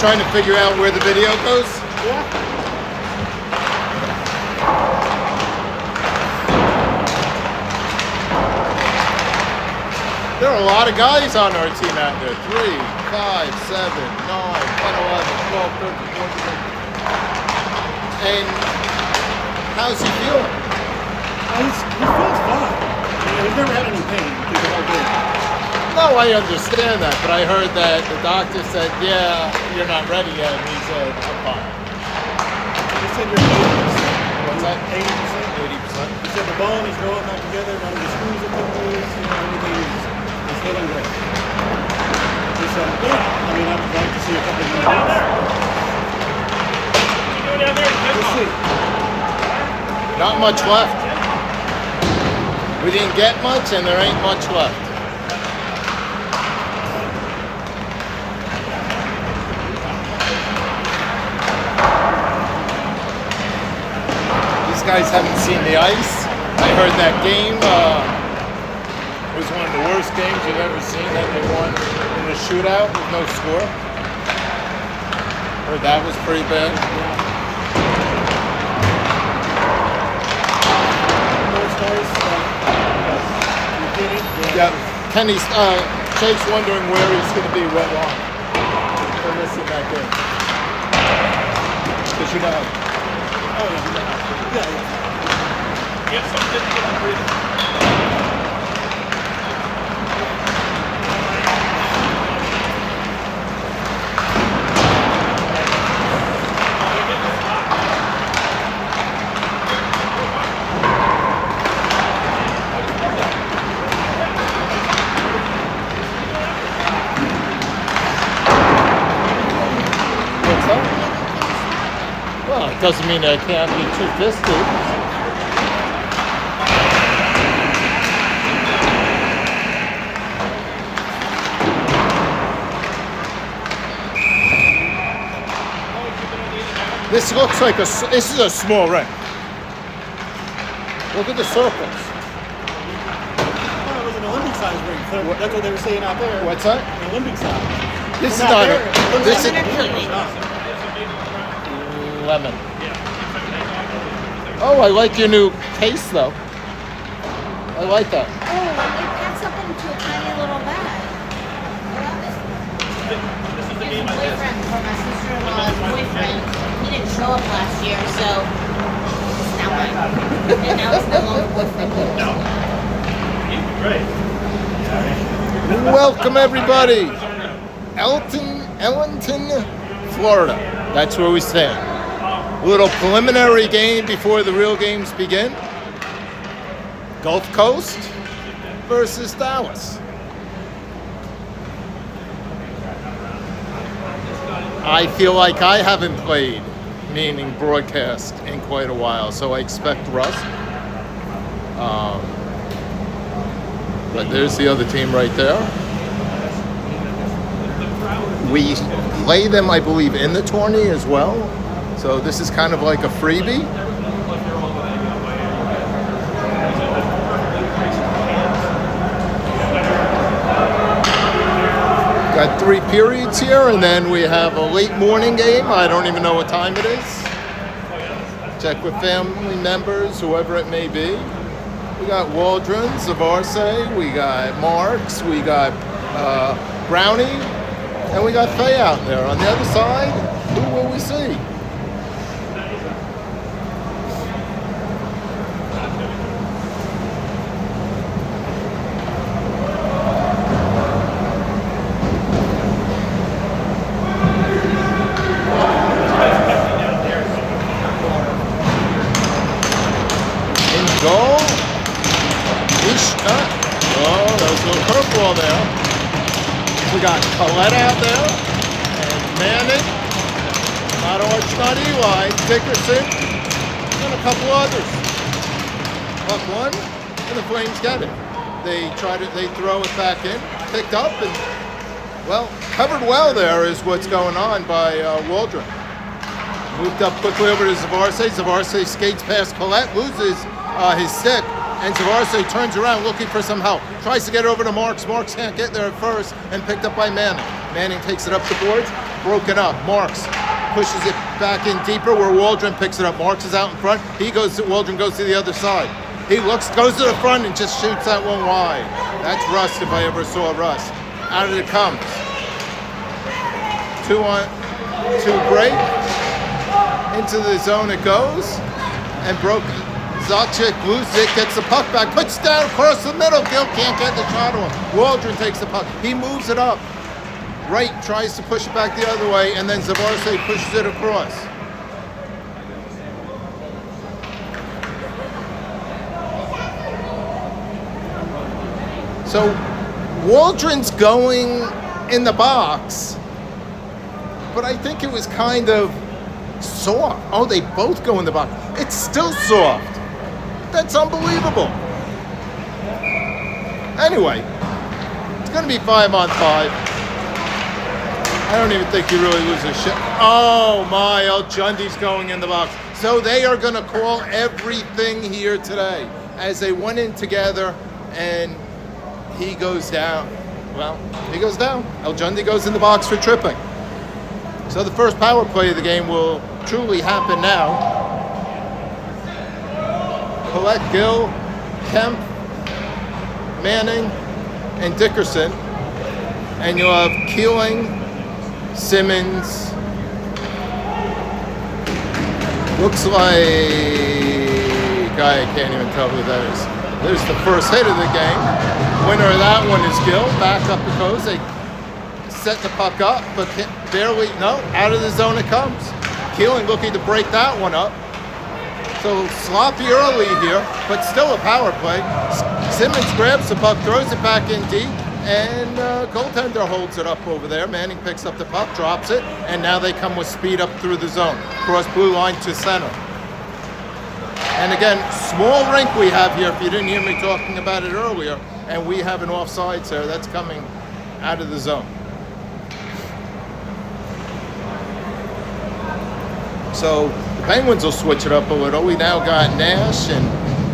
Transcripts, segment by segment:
trying to figure out where the video goes? Yeah. There are a lot of guys on our team out there. 3, 5, 7, 9, 10, 11, 12, 13, 14. And how's he feeling? He feels fine. He's never had any pain through the whole game. No, I understand that, but I heard that the doctor said, yeah, you're not ready yet, and he said, I'm fine. He said you're 80%. What's that? 80%. 80%? He said the bone is growing back together, none of the screws are loose, everything is feeling great. He said, good. I mean, I would like to see a couple more days. We'll see. Not much left. We didn't get much, and there ain't much left. These guys haven't seen the ice. I heard that game was one of the worst games you've ever seen, that they won in the shootout with no score. Heard that was pretty bad. Yeah, Kenny's Jake's wondering where he's going to be wet on for missing that game. Because you know. Oh yeah. Yeah. Get something to get breathing. Well, it doesn't mean I can't be two-fisted. This looks like this is a small ring. Look at the circles. Oh, it was an Olympic size ring. So that's what they were saying out there. What's that? An Olympic size. This is not this is lemon. Oh, I like your new case though. I like that. Oh, it packs up into a tiny little bag. This is the Here's game a I guess. boyfriend for my sister-in-law's boyfriend. He didn't show up last year, so it's now mine. And now it's no longer boyfriend. No. You'd be great. Welcome everybody. Ellenton, Florida. That's where we stand. A little preliminary game before the real games begin. Gulf Coast versus Dallas. I feel like I haven't played, meaning broadcast, in quite a while, so I expect rust. But there's the other team right there. We play them, I believe, in the tourney as well. So this is kind of like a freebie. Got 3 periods here, and then we have a late morning game. I don't even know what time it is. Check with family members, whoever it may be. We got Waldron, Zavarse, we got Marks, we got Brownie, and we got Faye out there. On the other side, who will we see? Goal. Oh, that was a little curveball there. We got Colette out there, and Manning, not Arch, not Eli, Dickerson, and a couple others. Buck one, and the Flames get it. They throw it back in, picked up, and well, covered well there is what's going on by Waldron. Moved up quickly over to Zavarse. Zavarse skates past Colette, loses his stick, and Zavarse turns around looking for some help. Tries to get over to Marks. Marks can't get there at first, and picked up by Manning. Manning takes it up the boards, broken up. Marks pushes it back in deeper where Waldron picks it up. Marks is out in front. Waldron goes to the other side. He goes to the front and just shoots that one wide. That's Rust if I ever saw Rust. Out of it comes. 2-on-2 break. Into the zone it goes. And Zacic loses it, gets the puck back, puts it down across the middle. Gill can't get the shot on. Waldron takes the puck. He moves it up. Wright tries to push it back the other way, and then Zavarse pushes it across. So Waldron's going in the box, but I think it was kind of soft. Oh, they both go in the box. It's still soft. That's unbelievable. Anyway, it's going to be 5-on-5. I don't even think he really loses shit. Oh my, El Jundi's going in the box. So they are going to call everything here today as they went in together, and he goes down. Well, he goes down. El Jundi goes in the box for tripping. So the first power play of the game will truly happen now. Collect, Gill, Kemp, Manning, and Dickerson. And you'll have Keeling, Simmons. Looks like I can't even tell who that is. There's the first hit of the game. Winner of that one is Gill. Back up the coast. They set the puck up, but barely, no, out of the zone it comes. Keeling looking to break that one up. So sloppy early here, but still a power play. Simmons grabs the puck, throws it back in deep, and goaltender holds it up over there. Manning picks up the puck, drops it, and now they come with speed up through the zone. Cross blue line to center. And again, small rink we have here, if you didn't hear me talking about it earlier, and we have an offsides there. That's coming out of the zone. So the Penguins will switch it up a little. We now got Nash and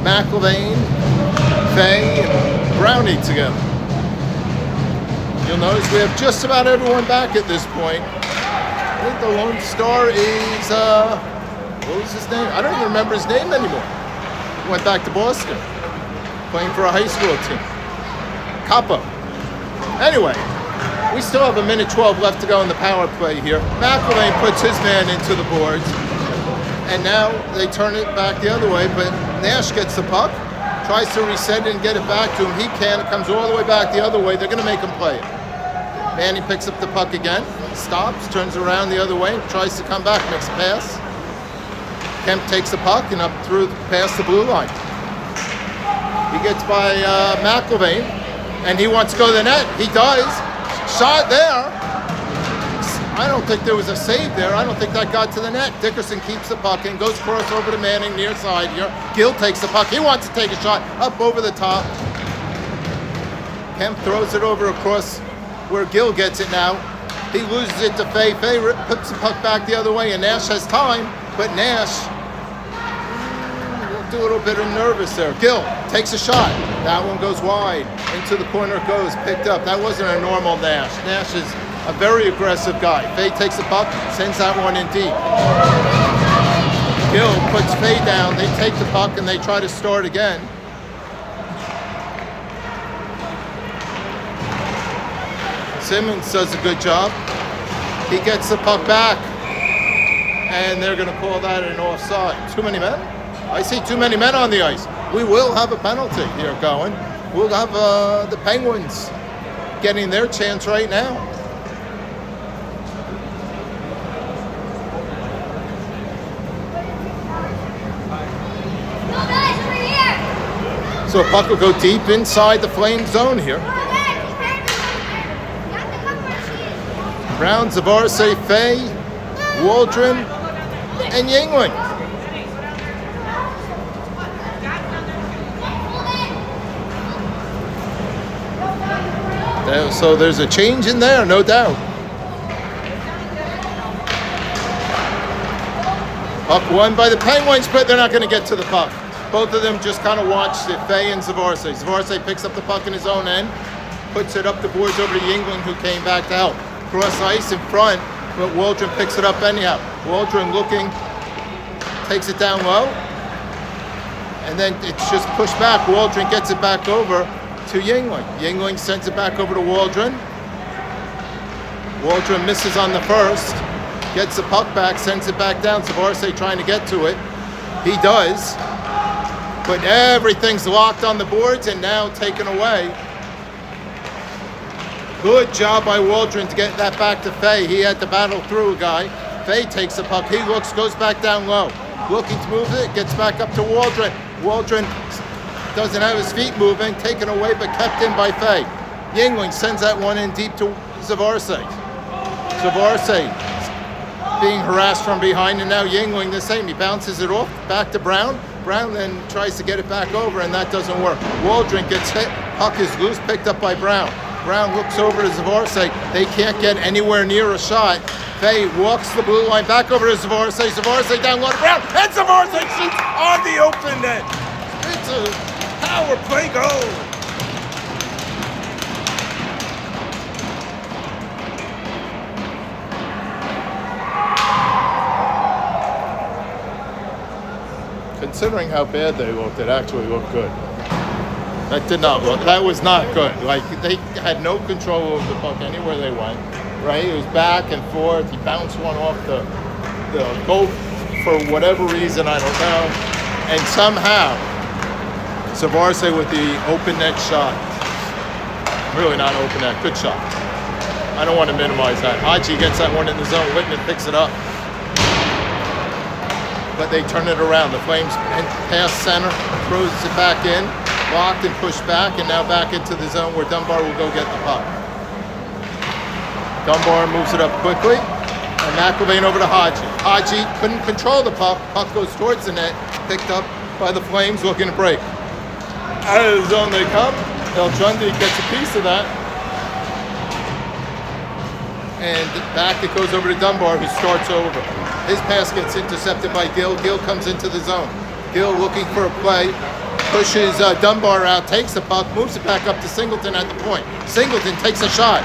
McIlvain, Fay, and Brownie together. You'll notice we have just about everyone back at this point. I think the Lone Star is, what was his name? I don't even remember his name anymore. He went back to Boston, playing for a high school team. Capo. Anyway, we still have 1:12 left to go in the power play here. McIlvain puts his man into the boards, and now they turn it back the other way, but Nash gets the puck, tries to reset it and get it back to him. He can. It comes all the way back the other way. They're going to make him play it. Manny picks up the puck again, stops, turns around the other way, tries to come back, makes a pass. Kemp takes the puck and up through past the blue line. He gets by McIlvain, and he wants to go to the net. He does. Shot there. I don't think there was a save there. I don't think that got to the net. Dickerson keeps the puck and goes cross over to Manning near side here. Gill takes the puck. He wants to take a shot up over the top. Kemp throws it over across where Gill gets it now. He loses it to Fay. Fay puts the puck back the other way, and Nash has time, but Nash looked a little bit nervous there. Gill takes a shot. That one goes wide. Into the corner it goes, picked up. That wasn't a normal Nash. Nash is a very aggressive guy. Fay takes the puck, sends that one in deep. Gill puts Fay down. They take the puck and they try to start again. Simmons does a good job. He gets the puck back, and they're going to call that an offside. Too many men? I see too many men on the ice. We will have a penalty here going. We'll have the Penguins getting their chance right now. So a puck will go deep inside the Flame zone here. Brown, Zavarse, Fay, Waldron, and Yingling. So there's a change in there, no doubt. Puck won by the Penguins, but they're not going to get to the puck. Both of them just kind of watched it, Fay and Zavarse. Zavarse picks up the puck in his own end, puts it up the boards over to Yingling, who came back to help. Cross ice in front, but Waldron picks it up anyhow. Waldron looking, takes it down low, and then it's just pushed back. Waldron gets it back over to Yingling. Yingling sends it back over to Waldron. Waldron misses on the first, gets the puck back, sends it back down. Zavarse trying to get to it. He does, but everything's locked on the boards and now taken away. Good job by Waldron to get that back to Fay. He had to battle through a guy. Fay takes the puck. He looks, goes back down low. Looking to move it, gets back up to Waldron. Waldron doesn't have his feet moving, taken away but kept in by Fay. Yingling sends that one in deep to Zavarse. Zavarse being harassed from behind, and now Yingling the same. He bounces it off back to Brown. Brown then tries to get it back over, and that doesn't work. Waldron gets hit. Puck is loose, picked up by Brown. Brown looks over to Zavarse. They can't get anywhere near a shot. Fay walks the blue line back over to Zavarse. Zavarse down low to Brown, and Zavarse shoots on the open net. It's a power play goal. Considering how bad they looked, it actually looked good. That did not look, that was not good. Like, they had no control over the puck anywhere they went, right? It was back and forth. He bounced one off the goal for whatever reason, I don't know. And somehow, Zavarse with the open net shot. Really not open net, good shot. I don't want to minimize that. Haji gets that one in the zone. Whitman picks it up. But they turn it around. The Flames pass center, throws it back in, blocked and pushed back, and now back into the zone where Dunbar will go get the puck. Dunbar moves it up quickly, and McIlvain over to Haji. Haji couldn't control the puck. Puck goes towards the net, picked up by the Flames looking to break. Out of the zone they come. El Jundi gets a piece of that. And back it goes over to Dunbar, who starts over. His pass gets intercepted by Gill. Gill comes into the zone. Gill looking for a play, pushes Dunbar out, takes the puck, moves it back up to Singleton at the point. Singleton takes a shot.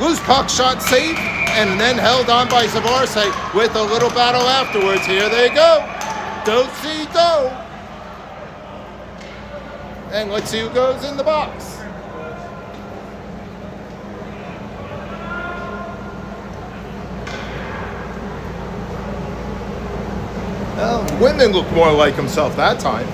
Loose puck, shot saved, and then held on by Zavarse with a little battle afterwards. Here they go. Do-si-do. And let's see who goes in the box. Well, Whitman looked more like himself that time.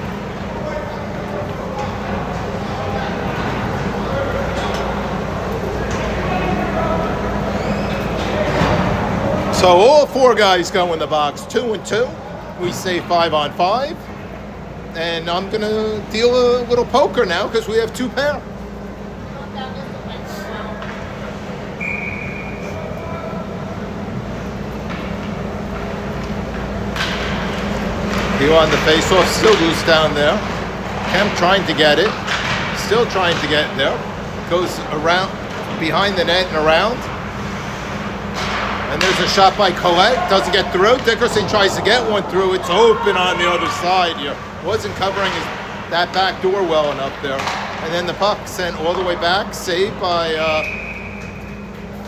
So all four guys go in the box, 2 and 2. We say 5 on 5. And I'm going to deal a little poker now because we have 2 pair. Deal on the face-off, still loose down there. Kemp trying to get it, still trying to get there. Goes around, behind the net and around. And there's a shot by Collette, doesn't get through. Dickerson tries to get one through, it's open on the other side here. Wasn't covering that back door well enough there. And then the puck sent all the way back, saved by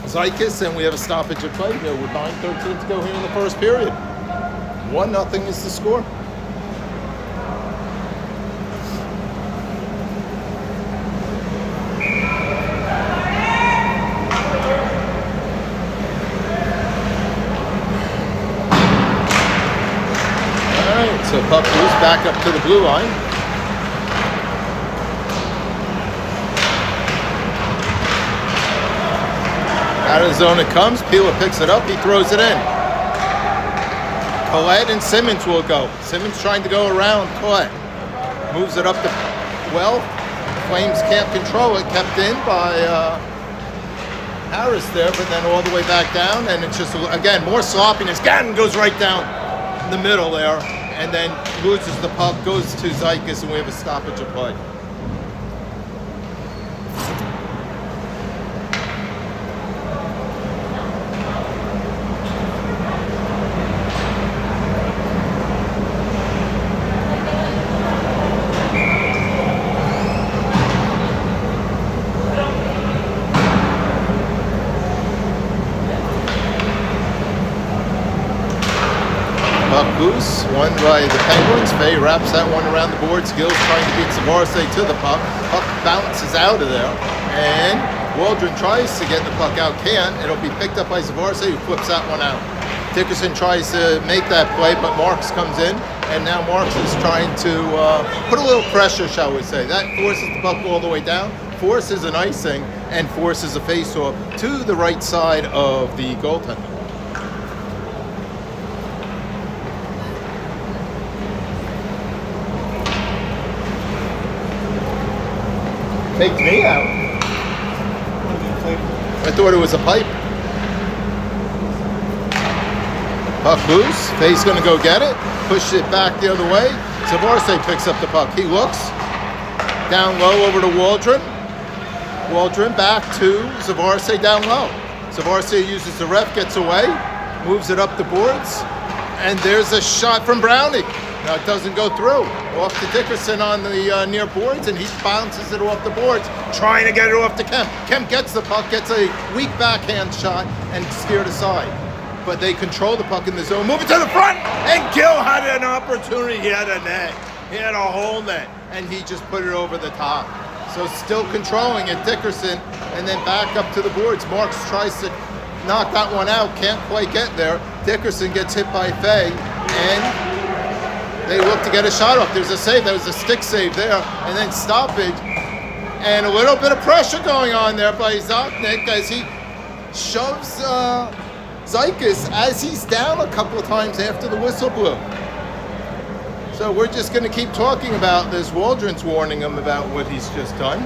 Zykis, and we have a stoppage of play here with 9:13 to go here in the first period. 1-0 is the score. So puck loose back up to the blue line. Out of the zone it comes. Pila picks it up. He throws it in. Collette and Simmons will go. Simmons trying to go around Collette. Moves it up to well. Flames can't control it. Kept in by Harris there, but then all the way back down. And it's just, again, more sloppiness. Gatton goes right down the middle there. And then loses the puck, goes to Zykis, and we have a stoppage of play. Puck loose, won by the Penguins. Fay wraps that one around the boards. Gill's trying to beat Zavarse to the puck. Puck bounces out of there. And Waldron tries to get the puck out. Can't. It'll be picked up by Zavarse, who flips that one out. Dickerson tries to make that play, but Marks comes in. And now Marks is trying to put a little pressure, shall we say. That forces the puck all the way down, forces an icing, and forces a face-off to the right side of the goaltender. Faked me out. I thought it was a pipe. Puck loose. Fay's going to go get it. Push it back the other way. Zavarse picks up the puck. He looks. Down low over to Waldron. Waldron back to Zavarse down low. Zavarse uses the ref, gets away, moves it up the boards, and there's a shot from Brownie. Now it doesn't go through. Off to Dickerson on the near boards, and he bounces it off the boards, trying to get it off to Kemp. Kemp gets the puck, gets a weak backhand shot, and steered aside. But they control the puck in the zone, move it to the front, and Gill had an opportunity. He had a net. He had a whole net, and he just put it over the top. So still controlling it, Dickerson, and then back up to the boards. Marks tries to knock that one out, can't quite get there. Dickerson gets hit by Fay, and they look to get a shot off. There's a save, that was a stick save there, and then stoppage, and a little bit of pressure going on there by Zoknik as he shoves Zykas as he's down a couple of times after the whistle blew. So we're just going to keep talking about this. Waldron's warning him about what he's just done.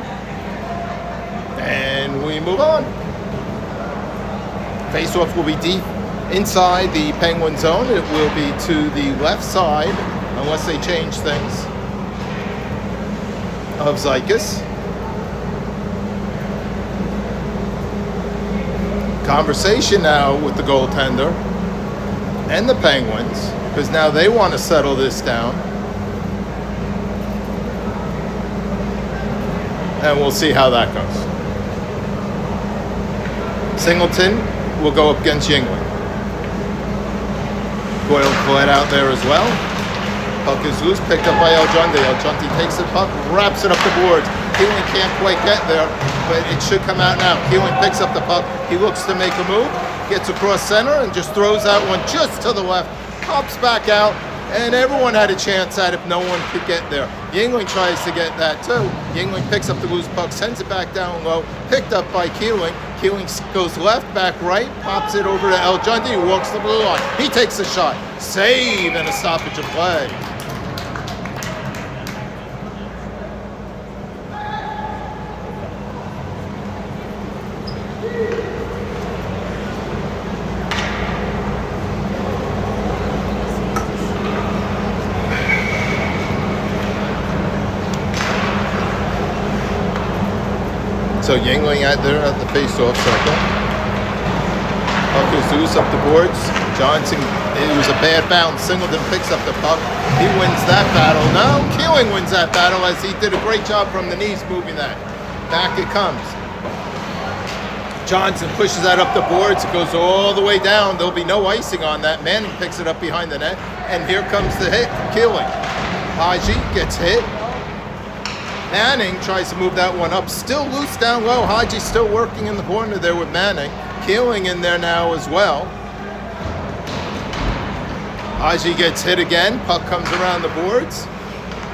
And we move on. Face-off will be deep inside the Penguin zone. It will be to the left side, unless they change things, of Zykas. Conversation now with the goaltender and the Penguins, because now they want to settle this down. And we'll see how that goes. Singleton will go up against Yingling. Boyle fled out there as well. Puck is loose, picked up by Ellenton. Ellenton takes the puck, wraps it up the boards. Keeling can't quite get there, but it should come out now. Keeling picks up the puck. He looks to make a move, gets across center, and just throws that one just to the left. Pops back out, and everyone had a chance at it if no one could get there. Yingling tries to get that too. Yingling picks up the loose puck, sends it back down low, picked up by Keeling. Keeling goes left, back right, pops it over to Ellenton, who walks the blue line. He takes a shot. Save and a stoppage of play. So Yingling out there at the face-off circle. Puck is loose up the boards. Johnson, it was a bad bounce. Singleton picks up the puck. He wins that battle. No, Keeling wins that battle as he did a great job from the knees moving that. Back it comes. Johnson pushes that up the boards. It goes all the way down. There'll be no icing on that. Manning picks it up behind the net. And here comes the hit from Keeling. Haji gets hit. Manning tries to move that one up. Still loose down low. Haji's still working in the corner there with Manning. Keeling in there now as well. Haji gets hit again. Puck comes around the boards.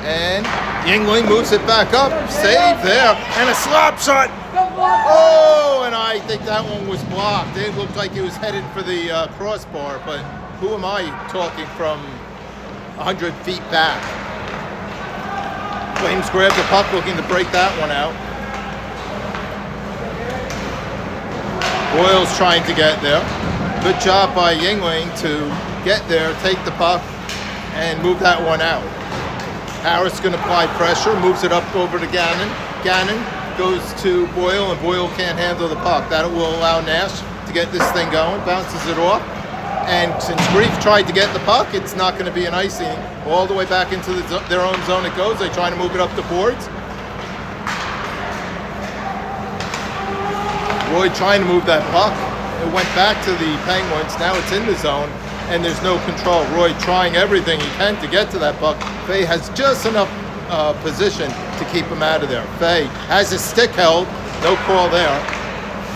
And Yingling moves it back up. Save there. And a slap shot. Oh, and I think that one was blocked. It looked like he was headed for the crossbar, but who am I talking from 100 feet back? Flames grab the puck, looking to break that one out. Boyle's trying to get there. Good job by Yingling to get there, take the puck, and move that one out. Harris going to apply pressure, moves it up over to Gannon. Gannon goes to Boyle, and Boyle can't handle the puck. That will allow Nash to get this thing going, bounces it off. And since Grief tried to get the puck, it's not going to be an icing. All the way back into their own zone it goes. They try to move it up the boards. Roy trying to move that puck. It went back to the Penguins. Now it's in the zone. and there's no control. Roy trying everything he can to get to that puck. Fay has just enough position to keep him out of there. Fay has his stick held, no call there.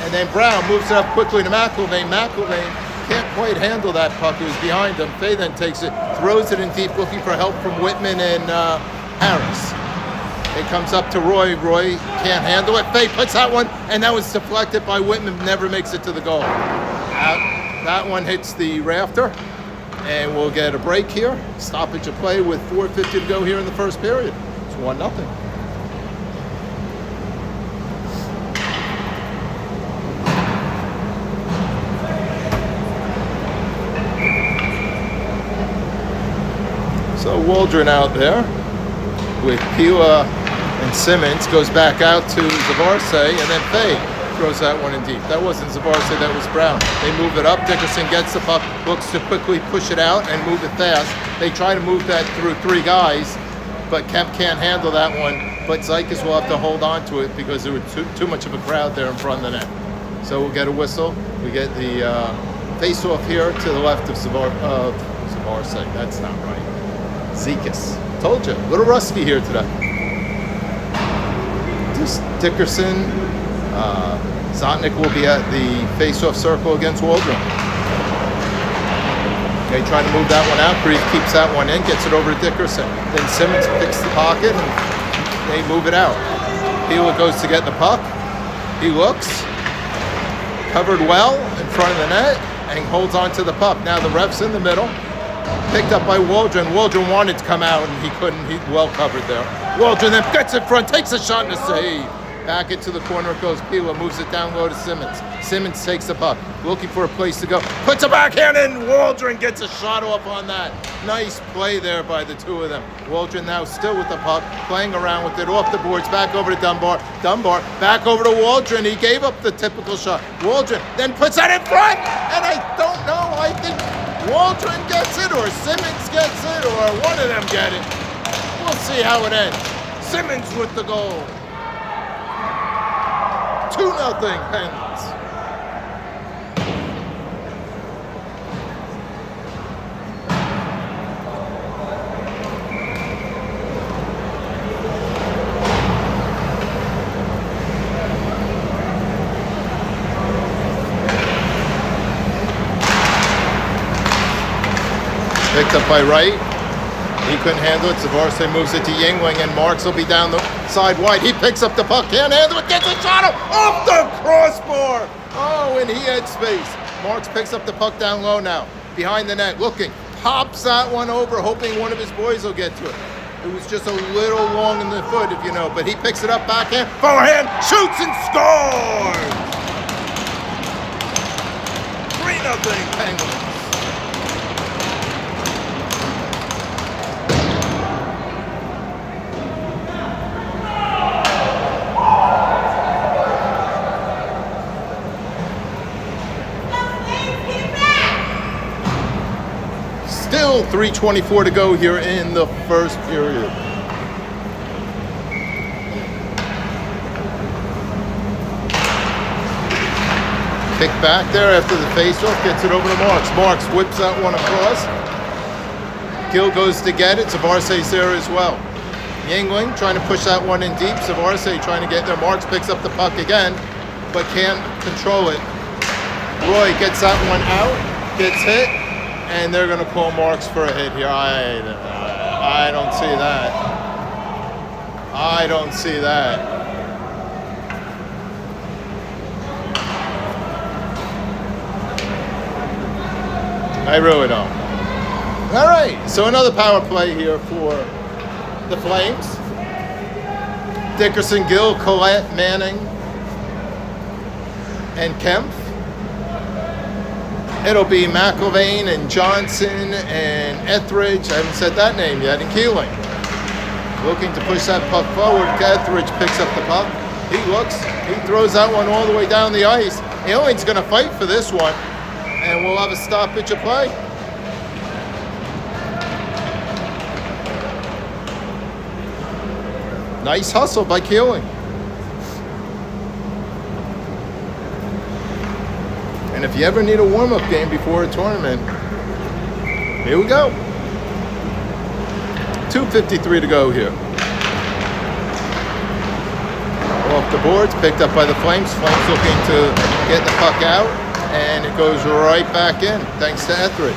And then Brown moves it up quickly to McIlvaine. McIlvaine can't quite handle that puck. It was behind him. Fay then takes it, throws it in deep, looking for help from Whitman and Harris. It comes up to Roy. Roy can't handle it. Fay puts that one, and that was deflected by Whitman. Never makes it to the goal. That one hits the rafter, and we'll get a break here. Stoppage of play with 4:50 to go here in the first period. It's 1-0. So Waldron out there with Pila and Simmons, goes back out to Zavarse, and then Fay throws that one in deep. That wasn't Zavarse, that was Brown. They move it up. Dickerson gets the puck, looks to quickly push it out and move it fast. They try to move that through 3 guys, but Kemp can't handle that one. But Zeikis will have to hold on to it because there was too much of a crowd there in front of the net. So we'll get a whistle. We get the face-off here to the left of Zavarse. That's not right. Zeikis. Told you, a little rusty here today. Just Dickerson. Zotnik will be at the face-off circle against Waldron. They try to move that one out. Grief keeps that one in, gets it over to Dickerson. Then Simmons picks the pocket and they move it out. Pila goes to get the puck. He looks, covered well in front of the net, and holds on to the puck. Now the ref's in the middle. Picked up by Waldron. Waldron wanted to come out and he couldn't. He well covered there. Waldron then gets in front, takes a shot and a save. Back into the corner it goes. Pila moves it down low to Simmons. Simmons takes the puck, looking for a place to go. Puts a backhand in. Waldron gets a shot off on that. Nice play there by the two of them. Waldron now still with the puck, playing around with it off the boards, back over to Dunbar. Dunbar back over to Waldron. He gave up the typical shot. Waldron then puts that in front, and I don't know. I think Waldron gets it, or Simmons gets it, or one of them get it. We'll see how it ends. Simmons with the goal. 2-0 Pens. Picked up by Wright. He couldn't handle it. Zavarse moves it to Yingling, and Marks will be down the side wide. He picks up the puck, can't handle it, gets a shot off the crossbar. Oh, and he had space. Marks picks up the puck down low now, behind the net, looking. Pops that one over, hoping one of his boys will get to it. It was just a little long in the foot, if you know, but he picks it up, backhand, forehand, shoots and scores! 3-0 Penguins. Still 3:24 to go here in the first period. Kick back there after the faceoff, gets it over to Marks. Marks whips that one across. Gill goes to get it. Zavarse's there as well. Yingling trying to push that one in deep. Zavarse trying to get there. Marks picks up the puck again, but can't control it. Roy gets that one out, gets hit. And they're going to call Marks for a hit here. I don't see that. I don't see that. I really don't. All right, so another power play here for the Flames. Dickerson, Gill, Collette, Manning, and Kemp. It'll be McIlvaine and Johnson and Etheridge. I haven't said that name yet. And Keeling. Looking to push that puck forward. Etheridge picks up the puck. He looks. He throws that one all the way down the ice. Keeling's going to fight for this one. And we'll have a stoppage of play. Nice hustle by Keeling. And if you ever need a warm-up game before a tournament, Here we go. 2:53 to go here. Off the boards, picked up by the Flames. Flames looking to get the puck out, and it goes right back in, thanks to Etheridge.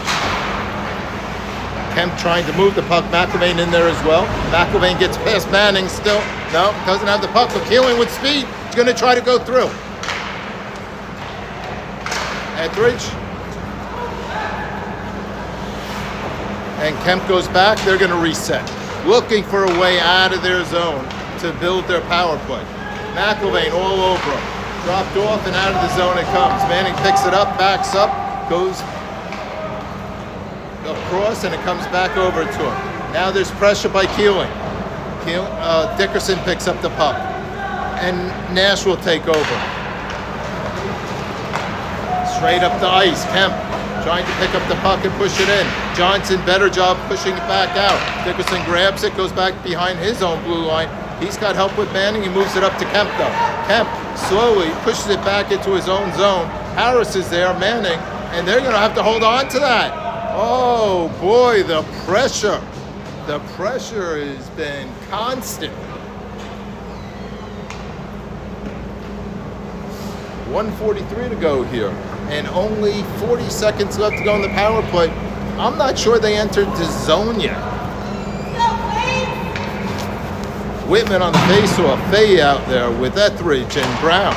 Kemp trying to move the puck. McIlvaine in there as well. McIlvaine gets past Manning still. No, doesn't have the puck, but Keeling with speed. He's going to try to go through. Etheridge. And Kemp goes back. They're going to reset. Looking for a way out of their zone to build their power play. McIlvaine all over him. Dropped off and out of the zone it comes. Manning picks it up, backs up, goes across, and it comes back over to him. Now there's pressure by Keeling. Dickerson picks up the puck. And Nash will take over. Straight up the ice. Kemp trying to pick up the puck and push it in. Johnson, better job pushing it back out. Dickerson grabs it, goes back behind his own blue line. He's got help with Manning. He moves it up to Kemp, though. Kemp slowly pushes it back into his own zone. Harris is there, Manning, and they're going to have to hold on to that. Oh, boy, the pressure. The pressure has been constant. 1:43 to go here, and only 40 seconds left to go in the power play. I'm not sure they entered the zone yet. Whitman on the faceoff. Fay out there with Etheridge and Brown.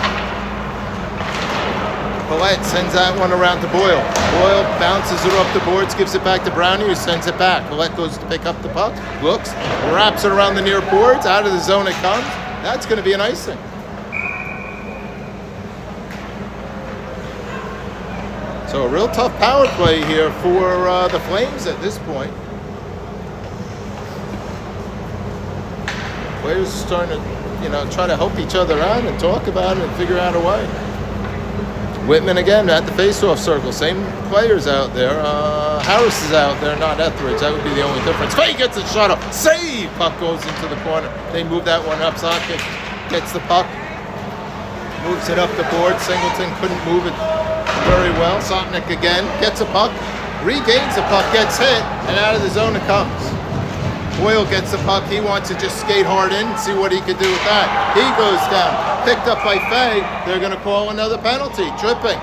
Collette sends that one around to Boyle. Boyle bounces it off the boards, gives it back to Brownie, who sends it back. Collette goes to pick up the puck, looks, wraps it around the near boards, out of the zone it comes. That's going to be an icing. So a real tough power play here for the Flames at this point. Players are starting to, try to help each other out and talk about it and figure out a way. Whitman again at the face-off circle. Same players out there. Harris is out there, not Etheridge. That would be the only difference. Fay gets a shot up. Save! Puck goes into the corner. They move that one up. Socket gets the puck. Moves it up the board. Singleton couldn't move it very well. Sotnick again gets a puck. Regains the puck. Gets hit. And out of the zone it comes. Boyle gets the puck. He wants to just skate hard in and see what he could do with that. He goes down. Picked up by Fay. They're going to call another penalty. Tripping.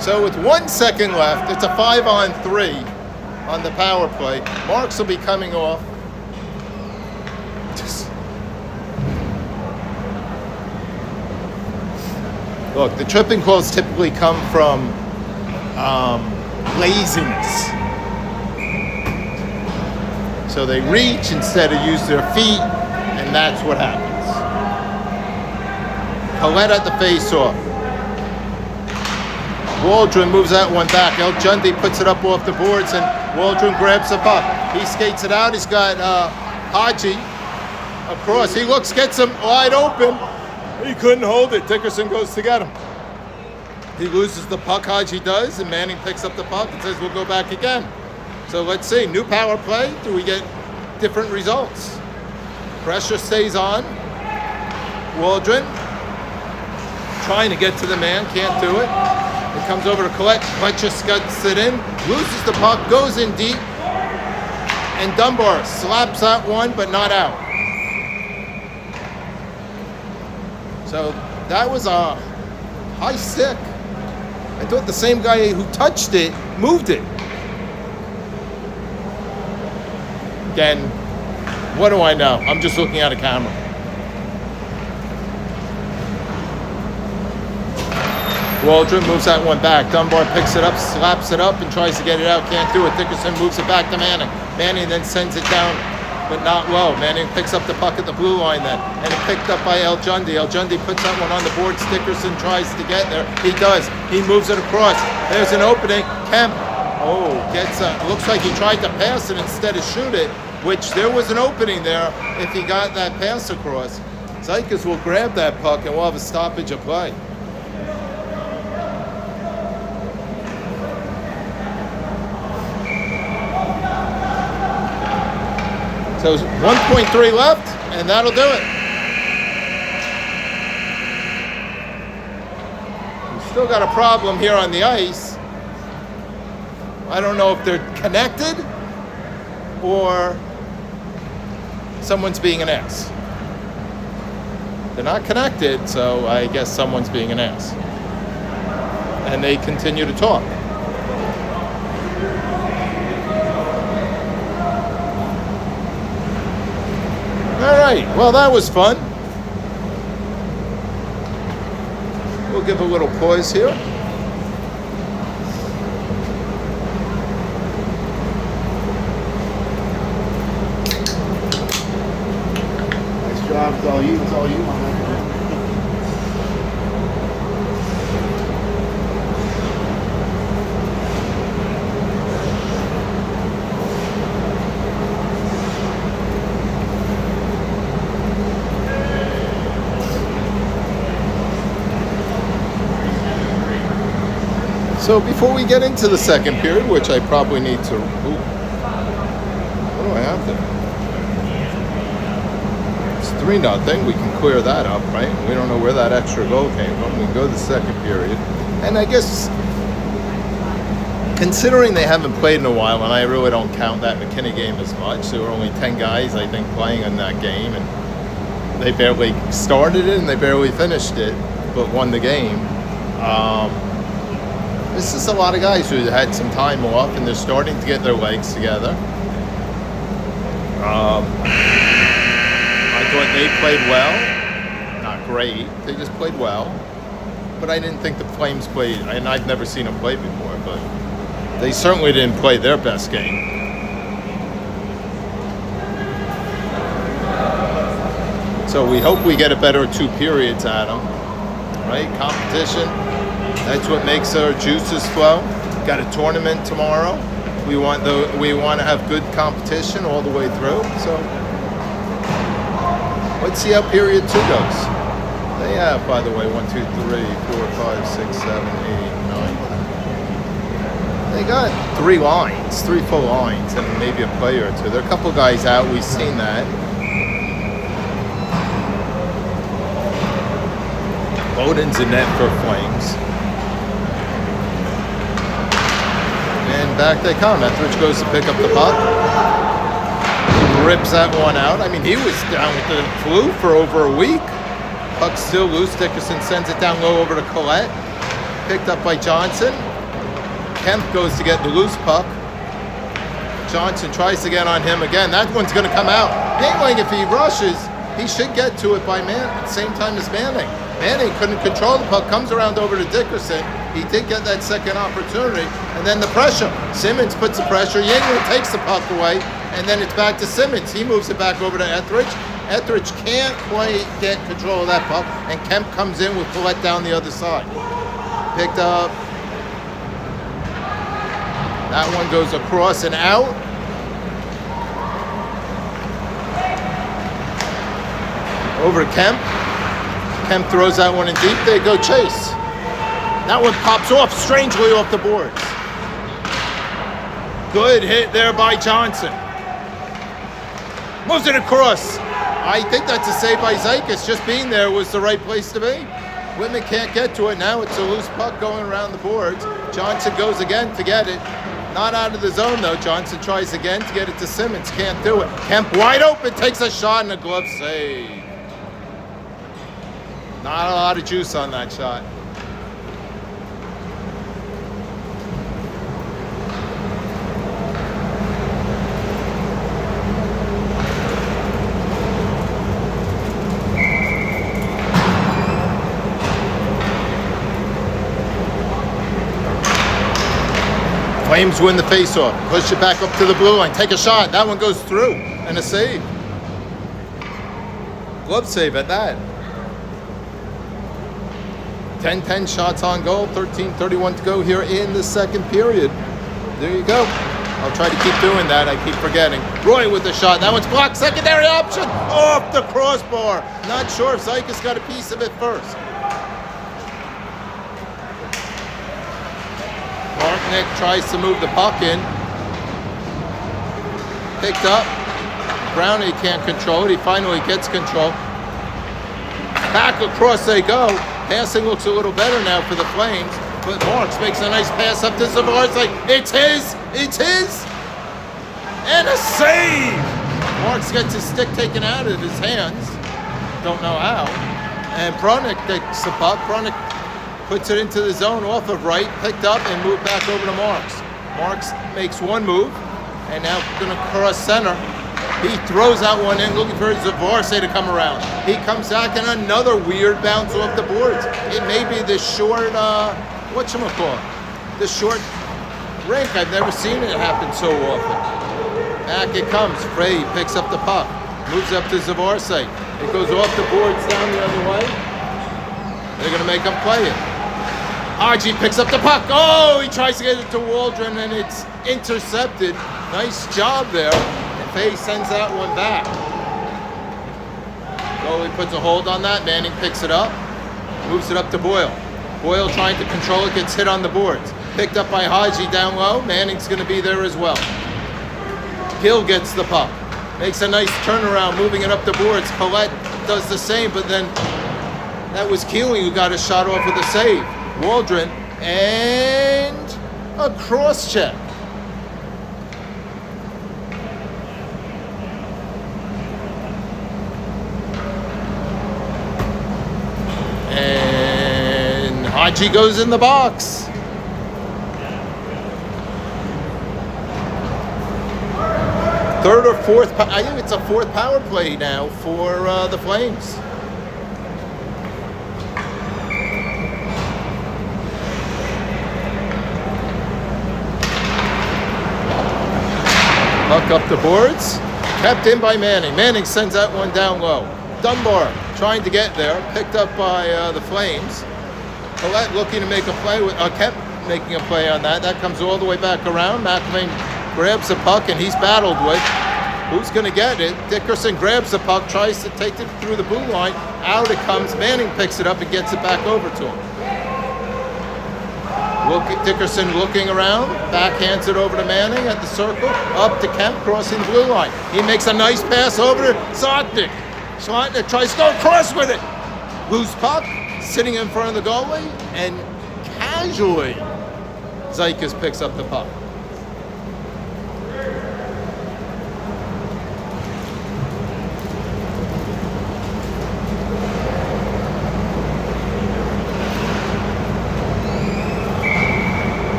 So with 1 second left, it's a 5-on-3 on the power play. Marks will be coming off. Look, the tripping calls typically come from laziness. So they reach instead of use their feet, and that's what happens. Collette at the face-off. Waldron moves that one back. El Jundi puts it up off the boards, and Waldron grabs the puck. He skates it out. He's got Haji across. He looks, gets him wide open. He couldn't hold it. Dickerson goes to get him. He loses the puck, Haji does, and Manning picks up the puck and says, we'll go back again. So let's see, new power play. Do we get different results? Pressure stays on. Waldron trying to get to the man, can't do it. It comes over to Collette. Collette just scuds it in, loses the puck, goes in deep, and Dunbar slaps that one, but not out. So that was a high stick. I thought the same guy who touched it moved it. Again, what do I know? I'm just looking at a camera. Waldron moves that one back. Dunbar picks it up, slaps it up, and tries to get it out. Can't do it. Dickerson moves it back to Manning. Manning then sends it down, but not low. Manning picks up the puck at the blue line then, and it picked up by El Jundi. El Jundi puts that one on the board. Dickerson tries to get there. He does. He moves it across. There's an opening. Kemp, gets looks like he tried to pass it instead of shoot it, which there was an opening there if he got that pass across. Zeikers will grab that puck, and we'll have a stoppage of play. So 1.3 left, and that'll do it. We Still got a problem here on the ice. I don't know if they're connected or someone's being an ass. They're not connected, so I guess someone's being an ass. And they continue to talk. All right, well, that was fun. We'll give a little pause here. Nice job. It's all you. It's all you, my man. So before we get into the second period, which I probably need to... Ooh, what do I have there? It's 3-0. We can clear that up, right? We don't know where that extra goal came from. We can go to the second period. And I guess, considering they haven't played in a while, and I really don't count that McKinney game as much, there were only 10 guys, I think, playing in that game, and they barely started it and they barely finished it, but won the game. This is a lot of guys who had some time off and they're starting to get their legs together. I thought they played well. Not great. They just played well. But I didn't think the Flames played, and I've never seen them play before, but they certainly didn't play their best game. So we hope we get a better 2 periods at them. Right? Competition. That's what makes our juices flow. Got a tournament tomorrow. We want to have good competition all the way through. So let's see how period 2 goes. They have, by the way, 1, 2, 3, 4, 5, 6, 7, 8, 9. They got 3 lines, 3 full lines, and maybe a player or 2. There are a couple guys out. We've seen that. Bowden's in net for Flames. And back they come. Etheridge goes to pick up the puck. Rips that one out. I mean, he was down with the flu for over a week. Puck's still loose. Dickerson sends it down low over to Collette. Picked up by Johnson. Kemp goes to get the loose puck. Johnson tries to get on him again. That one's going to come out. Hainling, if he rushes, he should get to it by same time as Manning. Manning couldn't control the puck, comes around over to Dickerson. He did get that second opportunity. And then the pressure. Simmons puts the pressure. Yingling takes the puck away. And then it's back to Simmons. He moves it back over to Etheridge. Etheridge can't quite get control of that puck. And Kemp comes in with Collette down the other side. Picked up. That one goes across and out. Over to Kemp. Kemp throws that one in deep. They go chase. That one pops off strangely off the boards. Good hit there by Johnson. Moves it across. I think that's a save by Zeikis. Just being there was the right place to be. Whitman can't get to it. Now it's a loose puck going around the boards. Johnson goes again to get it. Not out of the zone, though. Johnson tries again to get it to Simmons. Can't do it. Kemp wide open. Takes a shot and a glove save. Not a lot of juice on that shot. Flames win the faceoff. Push it back up to the blue line. Take a shot. That one goes through. And a save. Glove save at that. 10-10 shots on goal. 13:31 to go here in the second period. There you go. I'll try to keep doing that. I keep forgetting. Roy with the shot. That one's blocked. Secondary option. Off the crossbar. Not sure if Zeikis got a piece of it first. Nick tries to move the puck in. Picked up. Brownie can't control it. He finally gets control. Back across they go. Passing looks a little better now for the Flames, but Marks makes a nice pass up to Zavarsky. It's his! It's his! And a save! Marks gets his stick taken out of his hands. Don't know how. And Brunick takes the puck. Brunick puts it into the zone off of right, picked up, and moved back over to Marks. Marks makes one move, and now going to cross center. He throws that one in, looking for Zavarsky to come around. He comes back, and another weird bounce off the boards. It may be the short, whatchamacallit? The short rink. I've never seen it happen so often. Back it comes. Frey picks up the puck, moves up to Zavarsky. It goes off the boards down the other way. They're going to make him play it. Haji picks up the puck. Oh, he tries to get it to Waldron, and it's intercepted. Nice job there. And Faye sends that one back. Goalie puts a hold on that. Manning picks it up, moves it up to Boyle. Boyle trying to control it, gets hit on the boards. Picked up by Haji down low. Manning's going to be there as well. Gill gets the puck. Makes a nice turnaround, moving it up the boards. Collette does the same, but then that was Keeling who got a shot off with a save. Waldron, and a cross check. And Haji goes in the box. Third or fourth, I think it's a fourth power play now for the Flames. Puck up the boards, kept in by Manning. Manning sends that one down low. Dunbar trying to get there, picked up by the Flames. Collette looking to make a play, kept making a play on that. That comes all the way back around. McElvain grabs the puck, and he's battled with. Who's going to get it? Dickerson grabs the puck, tries to take it through the blue line. Out it comes. Manning picks it up and gets it back over to him. Dickerson looking around, backhands it over to Manning at the circle, up to Kemp, crossing the blue line. He makes a nice pass over to Slotnick. Slotnick tries to go across with it. Loose puck, sitting in front of the goalie, and casually, Zeikas picks up the puck.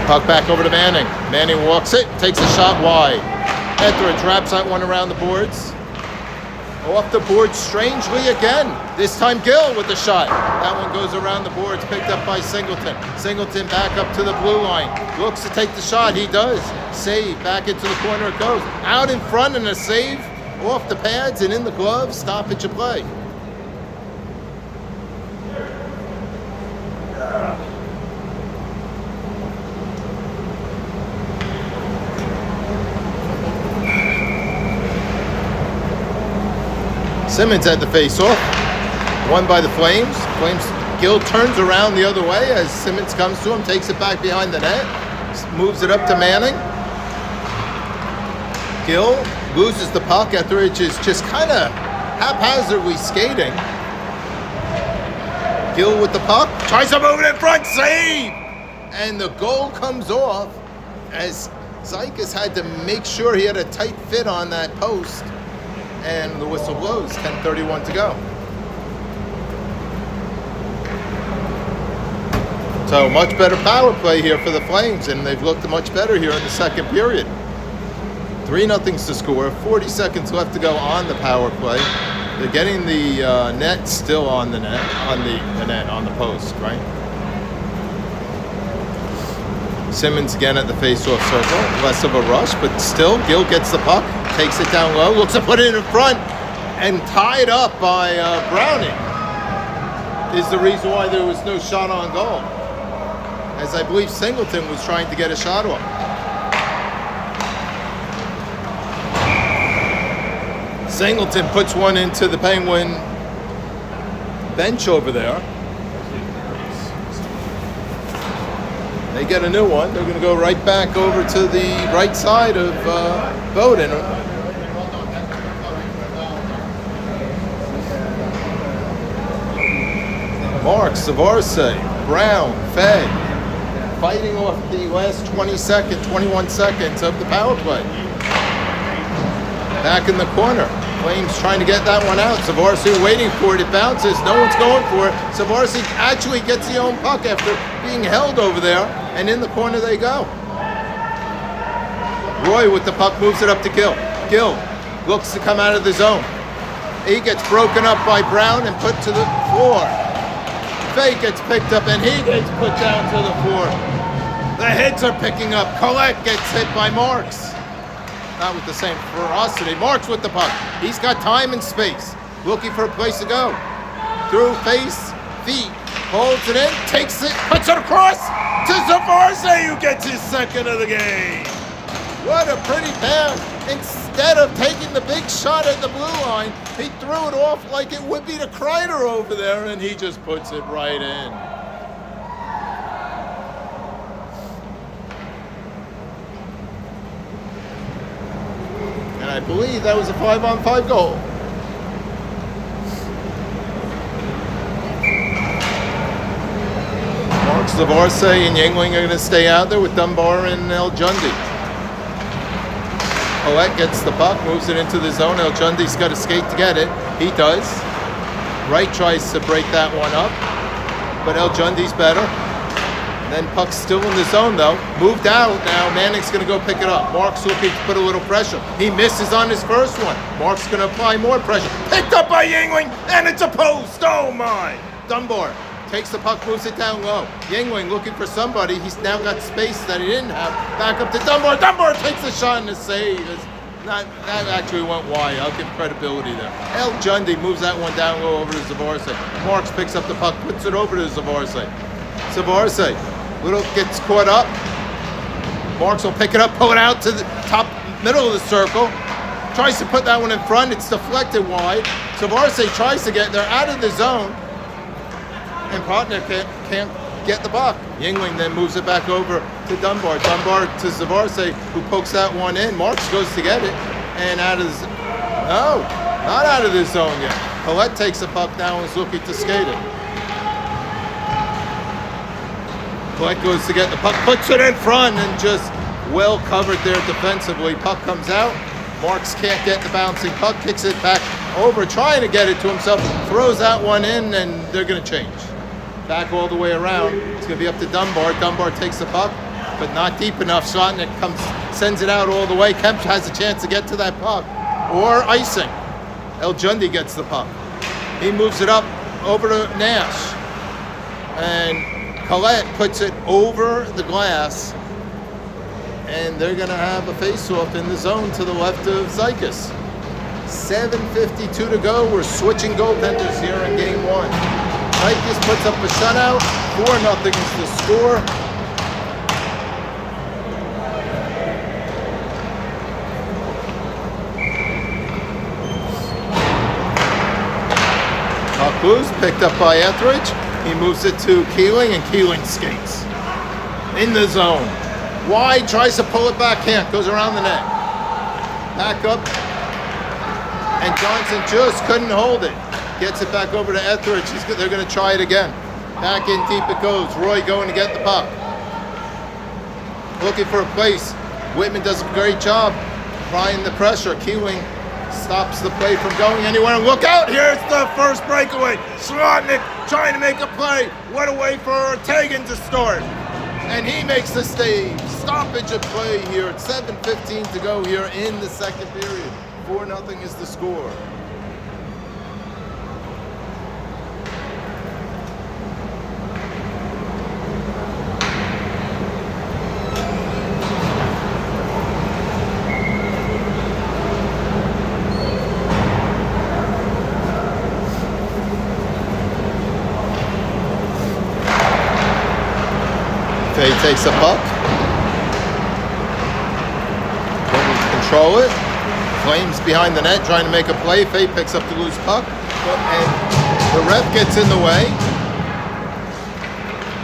Puck back over to Manning. Manning walks it, takes a shot wide. Etheridge wraps that one around the boards. Off the boards strangely again. This time Gill with the shot. That one goes around the boards, picked up by Singleton. Singleton back up to the blue line. Looks to take the shot. He does. Save. Back into the corner it goes. Out in front and a save off the pads and in the gloves. Stoppage of play. Simmons at the face-off, won by the Flames. Gill turns around the other way as Simmons comes to him, takes it back behind the net, moves it up to Manning. Gill loses the puck. Etheridge is just kind of haphazardly skating. Gill with the puck, tries to move it in front, save! And the goal comes off as Zeikas had to make sure he had a tight fit on that post. And the whistle blows, 10:31 to go. So much better power play here for the Flames, and they've looked much better here in the second period. 3-0 to score, 40 seconds left to go on the power play. They're getting the net still on the net, on the post, right? Simmons again at the face-off circle, less of a rush, but still Gill gets the puck, takes it down low, looks to put it in front, and tied up by Browning is the reason why there was no shot on goal, as I believe Singleton was trying to get a shot off. Singleton puts one into the Penguin bench over there. They get a new one. They're going to go right back over to the right side of Bowden. Mark, Savarse, Brown, Fay, fighting off the last 21 seconds of the power play. Back in the corner. Flames trying to get that one out. Savarse waiting for it. It bounces. No one's going for it. Savarse actually gets the own puck after being held over there. And in the corner they go. Roy with the puck moves it up to Gill. Gill looks to come out of the zone. He gets broken up by Brown and put to the floor. Fay gets picked up and he gets put down to the floor. The hits are picking up. Collette gets hit by Marks. Not with the same ferocity. Marks with the puck. He's got time and space. Looking for a place to go. Through face, feet. Holds it in, takes it, puts it across to Savarse, who gets his second of the game. What a pretty pass. Instead of taking the big shot at the blue line, he threw it off like it would be to Kreider over there, and he just puts it right in. And I believe that was a 5-on-5 goal. Marks, Savarse, and Yingling are going to stay out there with Dunbar and El Jundi. Collette gets the puck, moves it into the zone. El Jundi's got to skate to get it. He does. Wright tries to break that one up, but El Jundi's better. Then puck's still in the zone though. Moved out now. Manning's going to go pick it up. Mark's looking to put a little pressure. He misses on his first one. Mark's going to apply more pressure. Picked up by Yingling, and it's a post. Oh my! Dunbar takes the puck, moves it down low. Yingling looking for somebody. He's now got space that he didn't have. Back up to Dunbar. Dunbar takes the shot and the save. That actually went wide. I'll give credibility there. El Jundi moves that one down low over to Savarse. Marks picks up the puck, puts it over to Savarse. Savarse gets caught up. Marks will pick it up, pull it out to the top middle of the circle. Tries to put that one in front. It's deflected wide. Savarse tries to get there out of the zone. And Protnick can't get the puck. Yingling then moves it back over to Dunbar. Dunbar to Savarse, who pokes that one in. Marks goes to get it. And out of the... No, not out of the zone yet. Collette takes the puck now and is looking to skate it. Collette goes to get the puck, puts it in front, and just well covered there defensively. Puck comes out. Marks can't get the bouncing puck, kicks it back over, trying to get it to himself, throws that one in, and they're going to change. Back all the way around. It's going to be up to Dunbar. Dunbar takes the puck, but not deep enough. Slotnick sends it out all the way. Kemp has a chance to get to that puck. Or icing. El Jundi gets the puck. He moves it up over to Nash. And Collette puts it over the glass, and they're going to have a face-off in the zone to the left of Zykas. 7:52 to go. We're switching goaltenders here in game one. Zykas puts up a shutout. 4-0 is the score. Puck loose, picked up by Etheridge. He moves it to Keeling, and Keeling skates. In the zone. Wide, tries to pull it back, can't. Goes around the net. Back up. And Johnson just couldn't hold it. Gets it back over to Etheridge. They're going to try it again. Back in deep it goes. Roy going to get the puck. Looking for a place. Whitman does a great job applying the pressure. Keeling stops the play from going anywhere. Look out! Here's the first breakaway. Slotnick trying to make a play. What a way for Tegan to start. And he makes the save. Stoppage of play here at 7:15 to go here in the second period. 4-0 is the score. Fay takes a puck. Couldn't control it. Flames behind the net trying to make a play. Fay picks up the loose puck. And the ref gets in the way.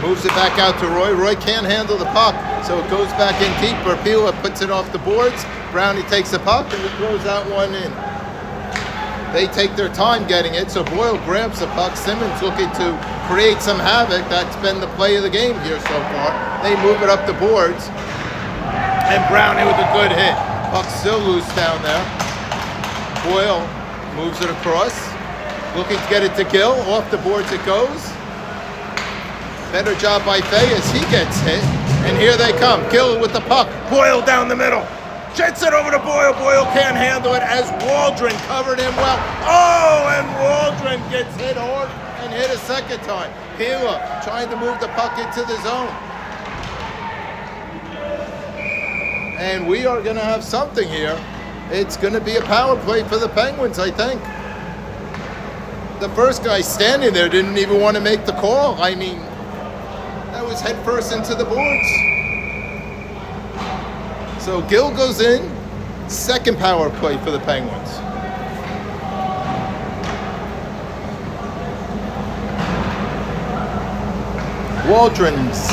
Moves it back out to Roy. Roy can't handle the puck, so it goes back in deep. Pila puts it off the boards. Brownie takes the puck and throws that one in. They take their time getting it, so Boyle grabs the puck. Simmons looking to create some havoc. That's been the play of the game here so far. They move it up the boards, and Brownie with a good hit. Puck still loose down there. Boyle moves it across, looking to get it to Gill. Off the boards it goes. Better job by Fay as he gets hit. And here they come. Gill with the puck. Boyle down the middle. Jets it over to Boyle. Boyle can't handle it as Waldron covered him well. Oh, and Waldron gets hit hard and hit a second time. Pila trying to move the puck into the zone. And we are going to have something here. It's going to be a power play for the Penguins, I think. The first guy standing there didn't even want to make the call. I mean, that was head first into the boards. So Gill goes in. Second power play for the Penguins. Waldron's,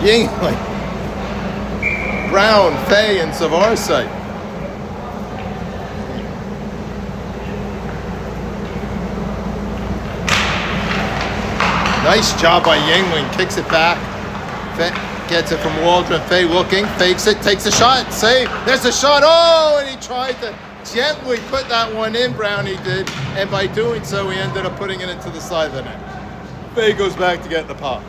Yingling, Brown, Fay, and Savarsay. Nice job by Yingling. Kicks it back. Gets it from Waldron. Fay looking. Fakes it. Takes a shot. Save. There's a shot. Oh, and he tried to gently put that one in. Brownie did. And by doing so, he ended up putting it into the side of the net. Fay goes back to get the puck.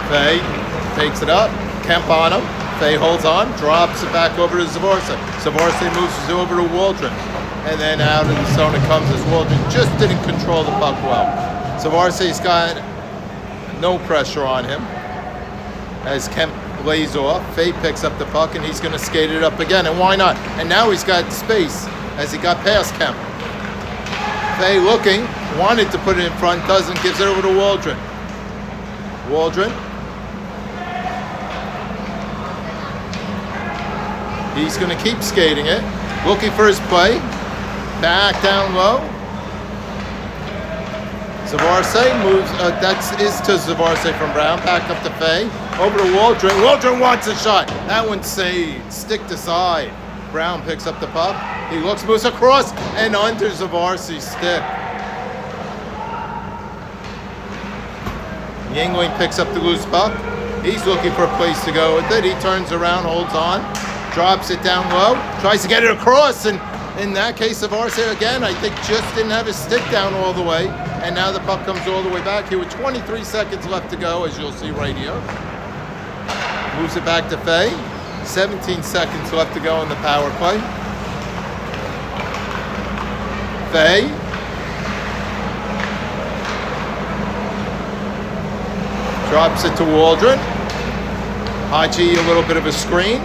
Fay takes it up. Kemp on him. Fay holds on, drops it back over to Zavarsay. Zavarsay moves it over to Waldron. And then out of the zone it comes as Waldron just didn't control the puck well. Zavarsay's got no pressure on him as Kemp lays off. Fay picks up the puck and he's going to skate it up again. And why not? And now he's got space as he got past Kemp. Fay looking, wanted to put it in front, doesn't, gives it over to Waldron. Waldron. He's going to keep skating it. Looking for his play. Back down low. Zavarsay moves. That is to Zavarsay from Brown. Back up to Fay. Over to Waldron. Waldron wants a shot. That one's saved. Stick to side. Brown picks up the puck. He looks, moves across, and under Zavarsay's stick. Yingling picks up the loose puck. He's looking for a place to go with it. He turns around, holds on. Drops it down low, tries to get it across, and in that case, Zavarsay again, I think just didn't have his stick down all the way, and now the puck comes all the way back here with 23 seconds left to go, as you'll see right here. Moves it back to Fay. 17 seconds left to go in the power play. Fay. Drops it to Waldron. Haji, a little bit of a screen.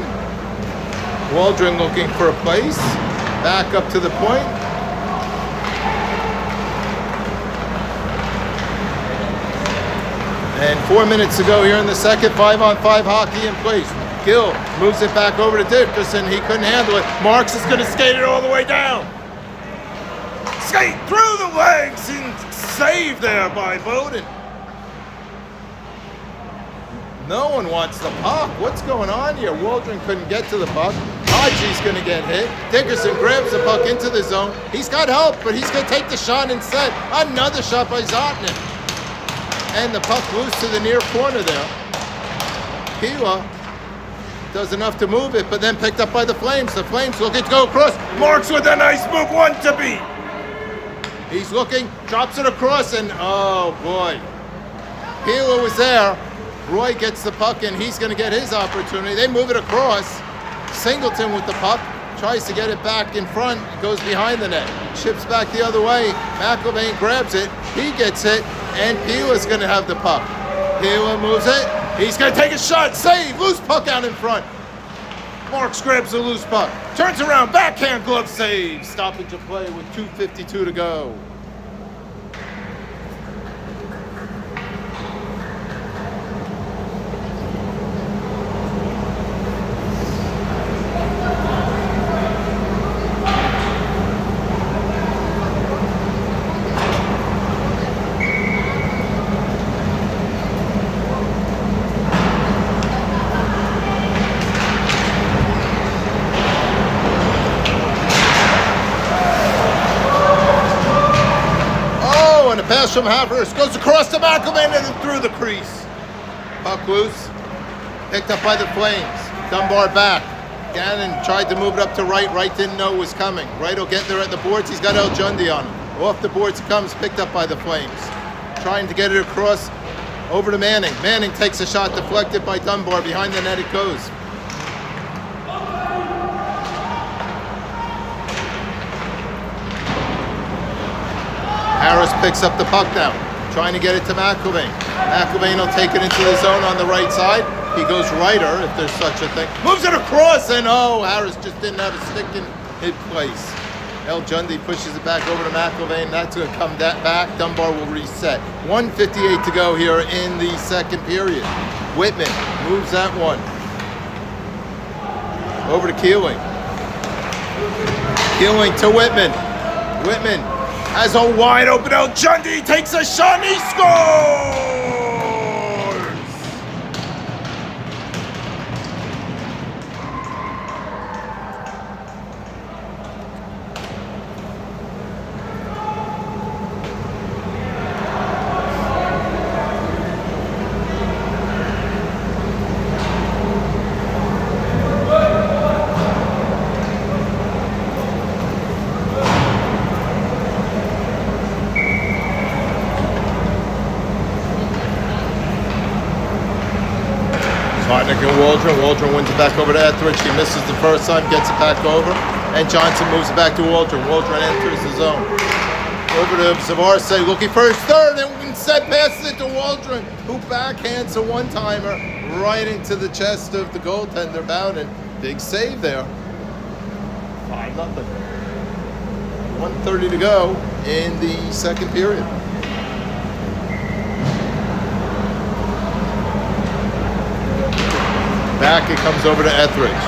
Waldron looking for a place. Back up to the point. And 4 minutes to go here in the second. 5-on-5 hockey in place. Gill moves it back over to Dickerson. He couldn't handle it. Marks is going to skate it all the way down. Skate through the legs and save there by Bowden. No one wants the puck. What's going on here? Waldron couldn't get to the puck. Haji's going to get hit. Dickerson grabs the puck into the zone. He's got help, but he's going to take the shot instead. Another shot by Zotnin. And the puck loose to the near corner there. Pila does enough to move it, but then picked up by the Flames. The Flames looking to go across. Marks with a nice move. One to beat. He's looking, drops it across, and oh boy. Pila was there. Roy gets the puck, and he's going to get his opportunity. They move it across. Singleton with the puck. Tries to get it back in front. Goes behind the net. Chips back the other way. McIlvain grabs it. He gets hit, and Pila's going to have the puck. Pila moves it. He's going to take a shot. Save. Loose puck out in front. Marks grabs the loose puck. Turns around. Backhand glove save. Stoppage of play with 2:52 to go. pass from Havers. Goes across the McElvain and then through the crease. Puck loose. Picked up by the Flames. Dunbar back. Gannon tried to move it up to Wright. Wright didn't know it was coming. Wright will get there at the boards. He's got El Jundi on him. Off the boards it comes. Picked up by the Flames. Trying to get it across over to Manning. Manning takes a shot deflected by Dunbar. Behind the net it goes. Harris picks up the puck now, trying to get it to McElvain. McElvain will take it into the zone on the right side. He goes righter, if there's such a thing. Moves it across, and oh, Harris just didn't have a stick in his place. El Jundi pushes it back over to McElvain. That's going to come back. Dunbar will reset. 1:58 to go here in the second period. Whitman moves that one. Over to Keeling. Keeling to Whitman. Whitman has a wide open El Jundi, takes a shot and he scores! Waldron wins it back over to Etheridge. He misses the first time, gets it back over, and Johnson moves it back to Waldron. Waldron enters the zone. Over to Zavarse, looking for his third, and instead passes it to Waldron, who backhands a one-timer right into the chest of the goaltender Bowden. Big save there. 5-0. 1:30 to go in the second period. Back it comes over to Etheridge.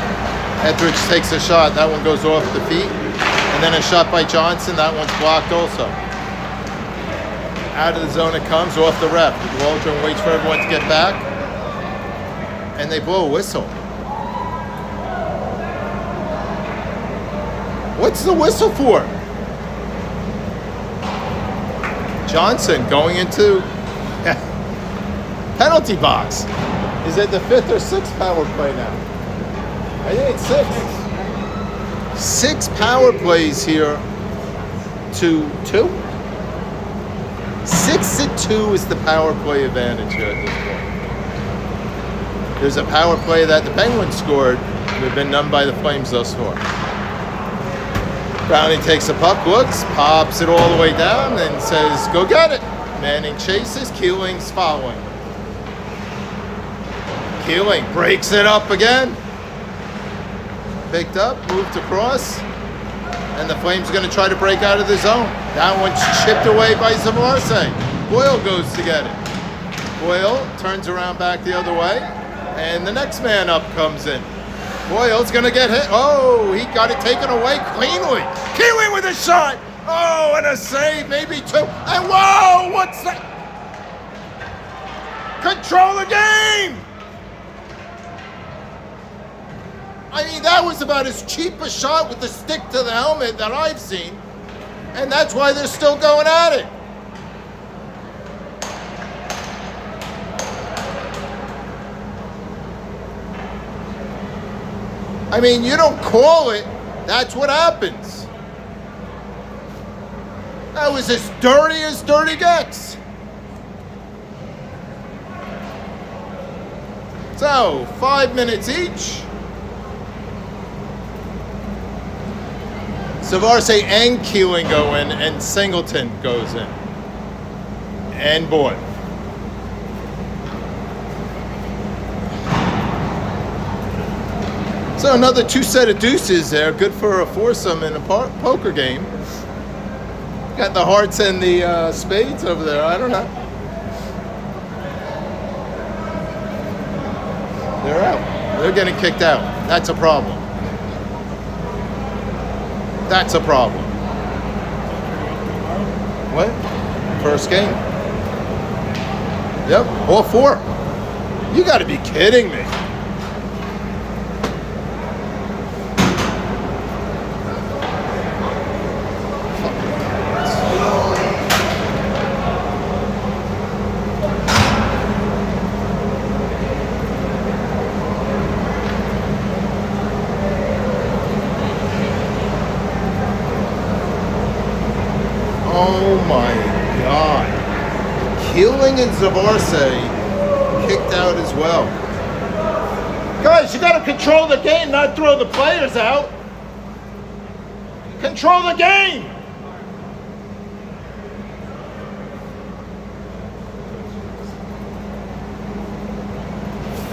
Etheridge takes a shot. That one goes off the feet. And then a shot by Johnson. That one's blocked also. Out of the zone it comes, off the ref. Waldron waits for everyone to get back. And they blow a whistle. What's the whistle for? Johnson going into penalty box. Is it the 5th or 6th power play now? I think it's 6. 6 power plays here to 2. 6-2 is the power play advantage here at this point. There's a power play that the Penguins scored that have been done by the Flames thus far. Brownie takes a puck, looks, pops it all the way down, and says, "Go get it." Manning chases, Keeling's following. Keeling breaks it up again. Picked up, moved across. And the Flames are going to try to break out of the zone. That one's chipped away by Zavarse. Boyle goes to get it. Boyle turns around back the other way. And the next man up comes in. Boyle's going to get hit. Oh, he got it taken away cleanly. Keeling with a shot. Oh, and a save, maybe 2. And whoa, what's that? Control the game! I mean, that was about as cheap a shot with the stick to the helmet that I've seen. And that's why they're still going at it. I mean, you don't call it, that's what happens. That was as dirty gets. So, 5 minutes each. Zavarse and Keeling go in, and Singleton goes in. And Boyd. So another 2 set of deuces there. Good for a foursome in a poker game. Got the hearts and the spades over there. I don't know. They're out. They're getting kicked out. That's a problem. That's a problem. What? First game. Yep, all 4. You got to be kidding me. Oh my God. Keeling and Zavarse kicked out as well. Guys, you got to control the game, not throw the players out. Control the game.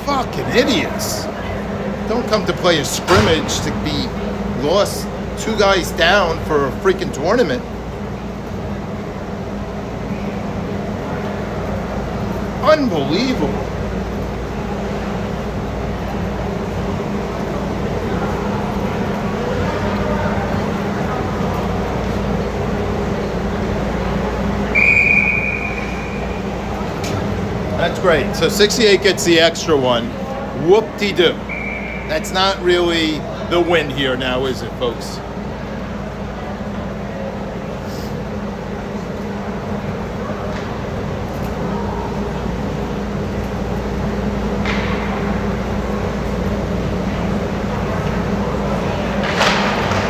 Fucking idiots. Don't come to play a scrimmage to be lost 2 guys down for a freaking tournament. Unbelievable. That's great. So 68 gets the extra one. Whoop-de-doo. That's not really the win here now, is it, folks?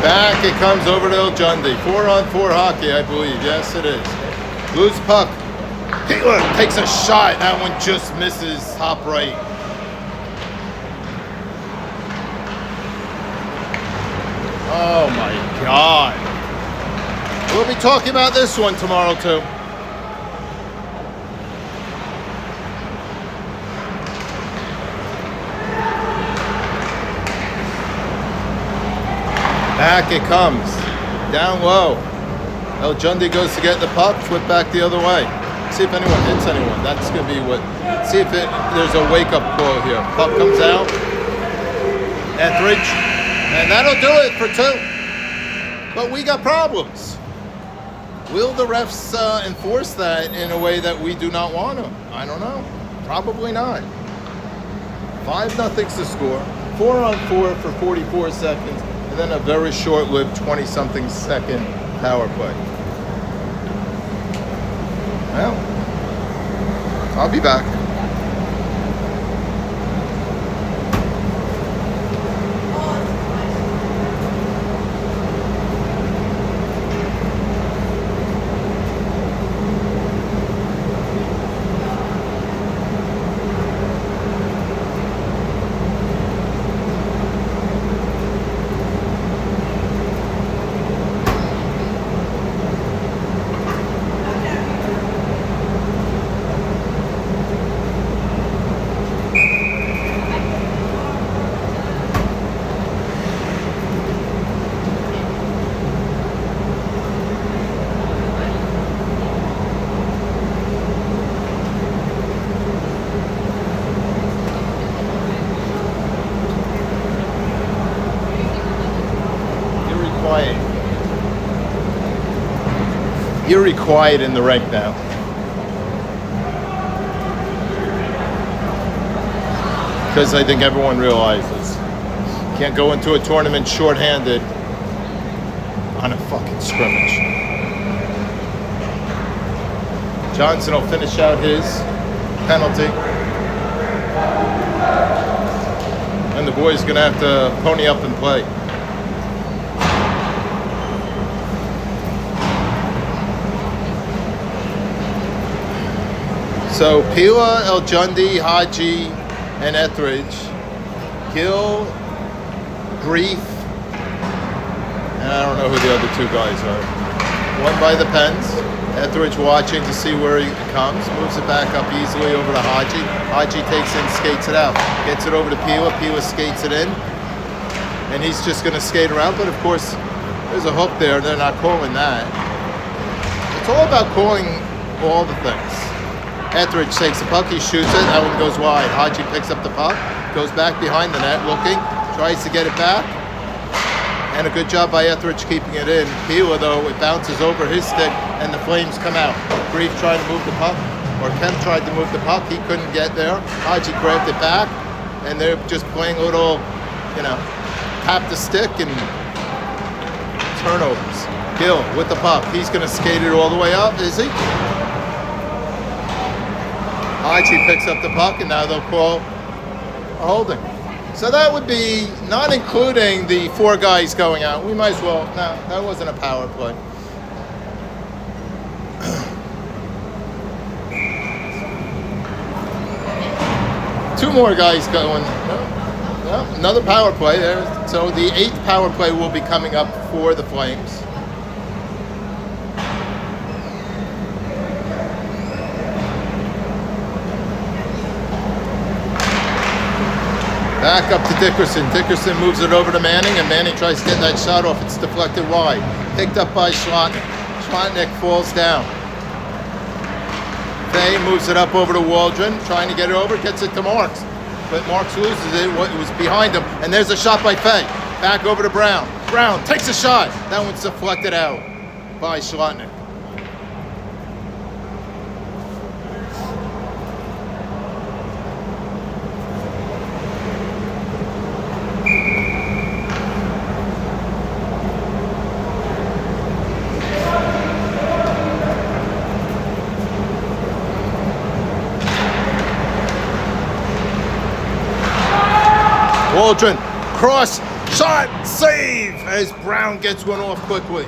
Back it comes over to Ellenton. 4-on-4 hockey, I believe. Yes, it is. Loose puck. Taylor takes a shot. That one just misses top right. Oh my God. We'll be talking about this one tomorrow too. Back it comes. Down low. Ellenton goes to get the puck. Flip back the other way. See if anyone hits anyone. That's going to be what... See if there's a wake-up call here. Puck comes out. Etheridge. And that'll do it for 2. But we got problems. Will the refs enforce that in a way that we do not want to? I don't know. Probably not. 5-0's the score. 4-on-4 for 44 seconds. And then a very short-lived 20-something second power play. Well, I'll be back. Eerie quiet in the rink now. Because I think everyone realizes can't go into a tournament shorthanded on a fucking scrimmage. Johnson will finish out his penalty. And the boys gonna have to pony up and play. So Pila, Ellenton, Haji, and Etheridge, Gill, Grief, and I don't know who the other 2 guys are. One by the pens. Etheridge watching to see where he comes, moves it back up easily over to Haji. Haji takes in, skates it out, gets it over to Pila. Pila skates it in, and he's just going to skate around. But of course, there's a hook there. They're not calling that. It's all about calling all the things. Etheridge takes the puck, he shoots it, that one goes wide. Haji picks up the puck, goes back behind the net, looking, tries to get it back. And a good job by Etheridge keeping it in. Pila, though, it bounces over his stick, and the Flames come out. Grief tried to move the puck, or Kemp tried to move the puck, he couldn't get there. Haji grabbed it back, and they're just playing a little, tap the stick and turnovers. Gill with the puck, he's going to skate it all the way up, is he? Haji picks up the puck, and now they'll call a holding. So that would be not including the 4 guys going out. We might as well. No, that wasn't a power play. Two more guys going. No, another power play there. So the 8th power play will be coming up for the Flames. Back up to Dickerson. Dickerson moves it over to Manning, and Manning tries to get that shot off. It's deflected wide. Picked up by Schlotnick. Schlotnick falls down. Fay moves it up over to Waldron, trying to get it over, gets it to Marks. But Marks loses it. It was behind him. And there's a shot by Fay. Back over to Brown. Brown takes a shot. That one's deflected out by Schlotnick. Waldron, cross, shot, save as Brown gets one off quickly.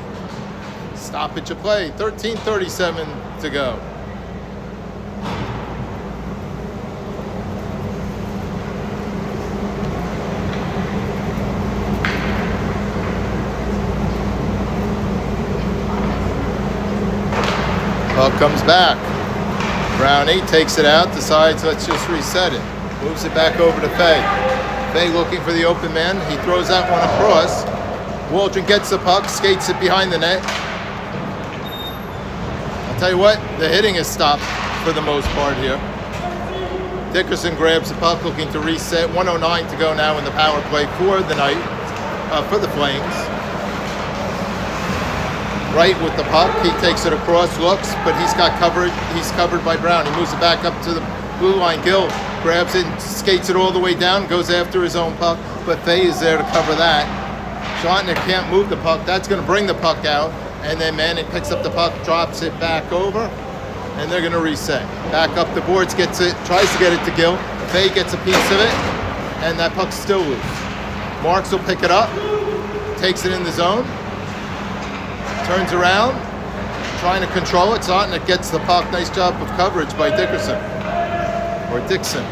Stoppage of play, 13:37 to go. Puck comes back. Brownie takes it out, decides let's just reset it. Moves it back over to Fay. Fay looking for the open man. He throws that one across. Waldron gets the puck, skates it behind the net. I'll tell you what, the hitting is stopped for the most part here. Dickerson grabs the puck, looking to reset. 1:09 to go now in the power play for the night, for the Flames. Right with the puck, he takes it across, looks, but he's got covered. He's covered by Brown. He moves it back up to the blue line. Gill grabs it, skates it all the way down, goes after his own puck, but Fay is there to cover that. Schlotnick can't move the puck. That's going to bring the puck out, and then Manning picks up the puck, drops it back over, and they're going to reset. Back up the boards, gets it, tries to get it to Gill. Fay gets a piece of it, and that puck's still loose. Marks will pick it up, takes it in the zone, turns around, trying to control it. Schlotnick gets the puck. Nice job of coverage by Dickerson. Or Dixon.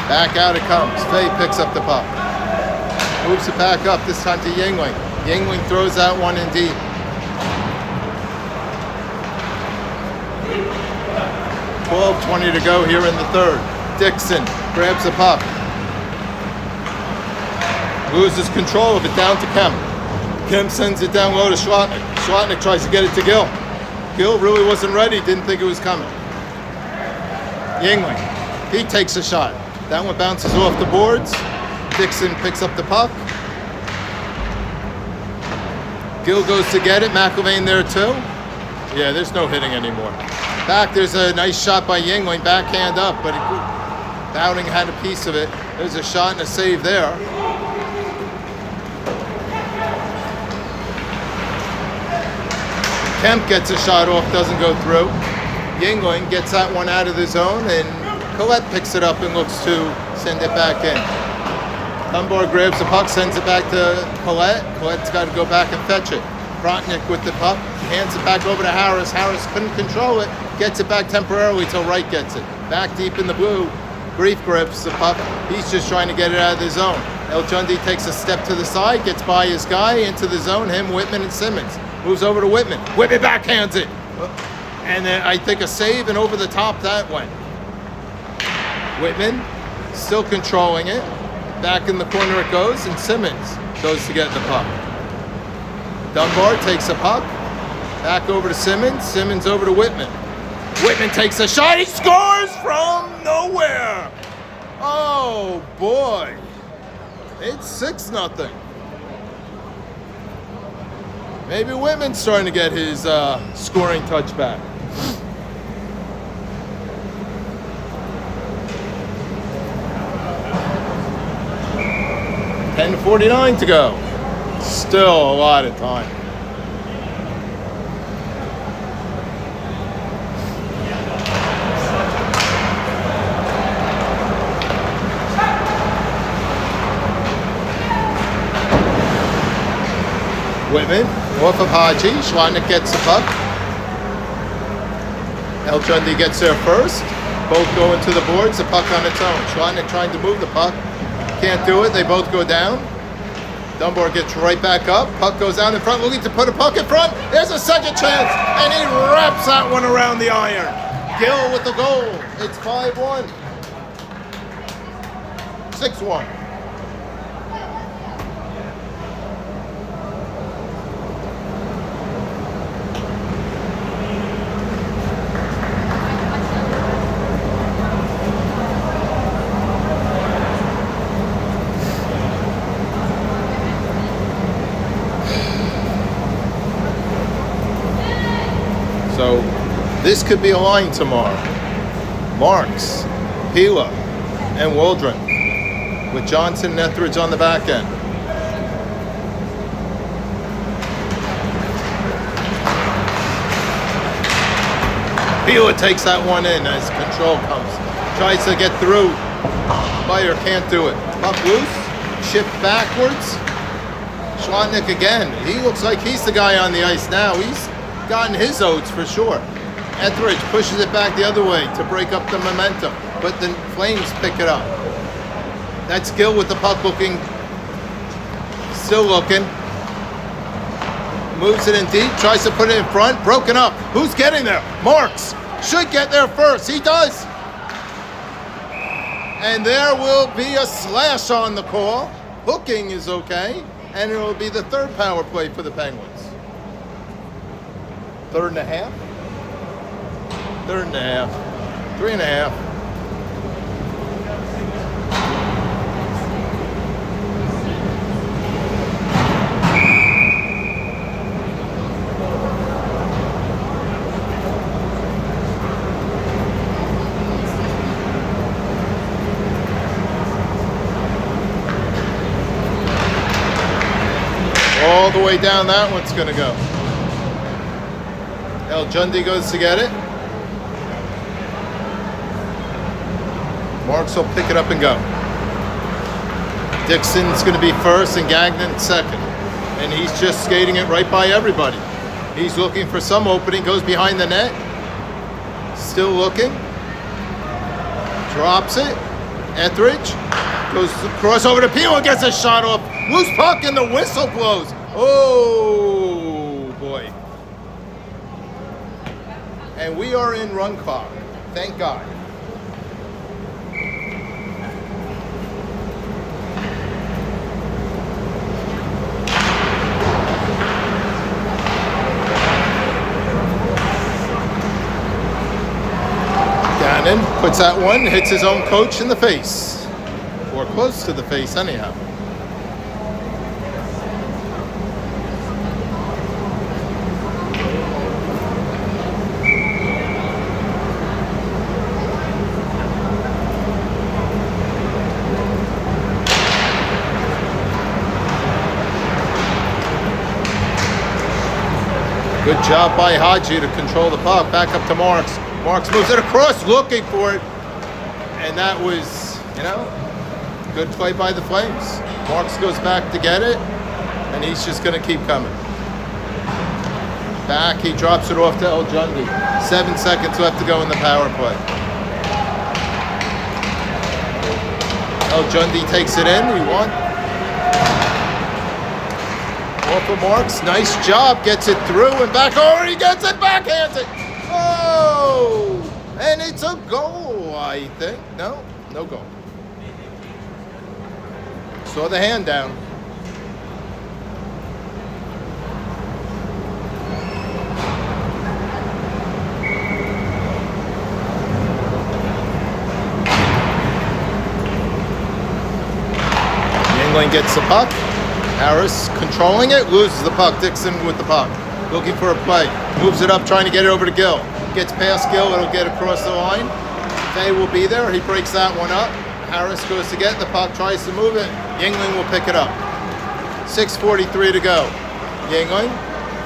Back out it comes. Fay picks up the puck. Moves it back up, this time to Yingling. Yingling throws that one in deep. 12:20 to go here in the third. Dixon grabs the puck. Loses control of it down to Kemp. Kemp sends it down low to Schlotnick. Schlotnick tries to get it to Gill. Gill really wasn't ready, didn't think it was coming. Yingling. He takes a shot. That one bounces off the boards. Dixon picks up the puck. Gill goes to get it. McIlvain there too. Yeah, there's no hitting anymore. Back, there's a nice shot by Yingling. Backhand up, but Dowding had a piece of it. There's a shot and a save there. Kemp gets a shot off, doesn't go through. Yingling gets that one out of the zone, and Collette picks it up and looks to send it back in. Dunbar grabs the puck, sends it back to Collette. Colette's got to go back and fetch it. Frontnick with the puck, hands it back over to Harris. Harris couldn't control it, gets it back temporarily till Wright gets it. Back deep in the blue, Grief grips the puck. He's just trying to get it out of the zone. El Jundi takes a step to the side, gets by his guy into the zone, him, Whitman, and Simmons. Moves over to Whitman. Whitman backhands it. And then I think a save, and over the top that went. Whitman still controlling it. Back in the corner it goes, and Simmons goes to get the puck. Dunbar takes a puck. Back over to Simmons. Simmons over to Whitman. Whitman takes a shot. He scores from nowhere. Oh, boy. It's 6-0. Maybe Whitman's starting to get his scoring touch back. $10:49 to go. Still a lot of time. Whitman off of Haji. Schlotnick gets the puck. El Jundi gets there first. Both go into the boards, the puck on its own. Schlotnick trying to move the puck. Can't do it. They both go down. Dunbar gets right back up. Puck goes down in front, looking to put a puck in front. There's a second chance, and he wraps that one around the iron. Gill with the goal. It's 5-1. 6-1. So this could be a line tomorrow. Marks, Pila, and Waldron, with Johnson and Etheridge on the back end. Pila takes that one in as control comes. Tries to get through. Bayer can't do it. Puck loose, shift backwards. Schlotnick again. He looks like he's the guy on the ice now. He's gotten his oats for sure. Etheridge pushes it back the other way to break up the momentum, but the Flames pick it up. That's Gill with the puck looking, still looking. Moves it in deep, tries to put it in front, broken up. Who's getting there? Marks should get there first. He does. And there will be a slash on the call. Hooking is okay, and it will be the third power play for the Penguins. Third and a half? Third and a half. 3.5. All the way down that one's going to go. El Jundi goes to get it. Marks will pick it up and go. Dixon's going to be first and Gagnon second. And he's just skating it right by everybody. He's looking for some opening, goes behind the net. Still looking. Drops it. Etheridge goes across over to Peel and gets a shot off. Loose puck and the whistle blows. Oh, boy. And we are in run clock. Thank God. Gannon puts that one, hits his own coach in the face. Or close to the face, anyhow. Good job by Haji to control the puck. Back up to Marks. Marks moves it across, looking for it. And that was, good play by the Flames. Marks goes back to get it, and he's just going to keep coming. Back, he drops it off to El Jundi. 7 seconds left to go in the power play. El Jundi takes it in. He won. Off of Marks, nice job, gets it through and back over, he gets it, backhands it. Oh, and it's a goal, I think. No goal. Saw the hand down. Yingling gets the puck. Harris controlling it, loses the puck. Dixon with the puck, looking for a play. Moves it up, trying to get it over to Gill. Gets past Gill, it'll get across the line. They will be there. He breaks that one up. Harris goes to get the puck, tries to move it. Yingling will pick it up. 6:43 to go. Yingling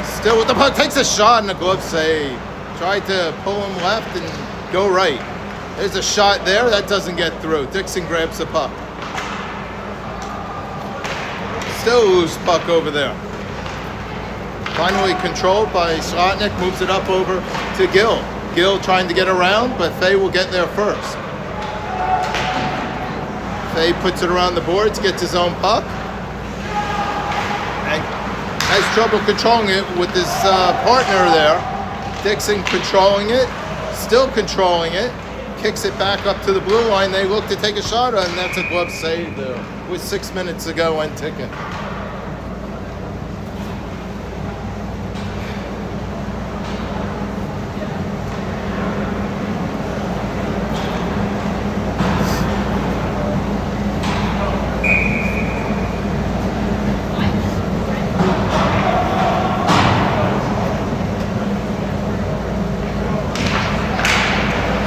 still with the puck, takes a shot and a glove save. Tried to pull him left and go right. There's a shot there, that doesn't get through. Dixon grabs the puck. Still loose puck over there. Finally controlled by Schlotnick, moves it up over to Gill. Gill trying to get around, but Fay will get there first. Fay puts it around the boards, gets his own puck, and has trouble controlling it with his partner there. Dixon controlling it, still controlling it, kicks it back up to the blue line. They look to take a shot, and that's a glove save there with 6 minutes to go and ticking.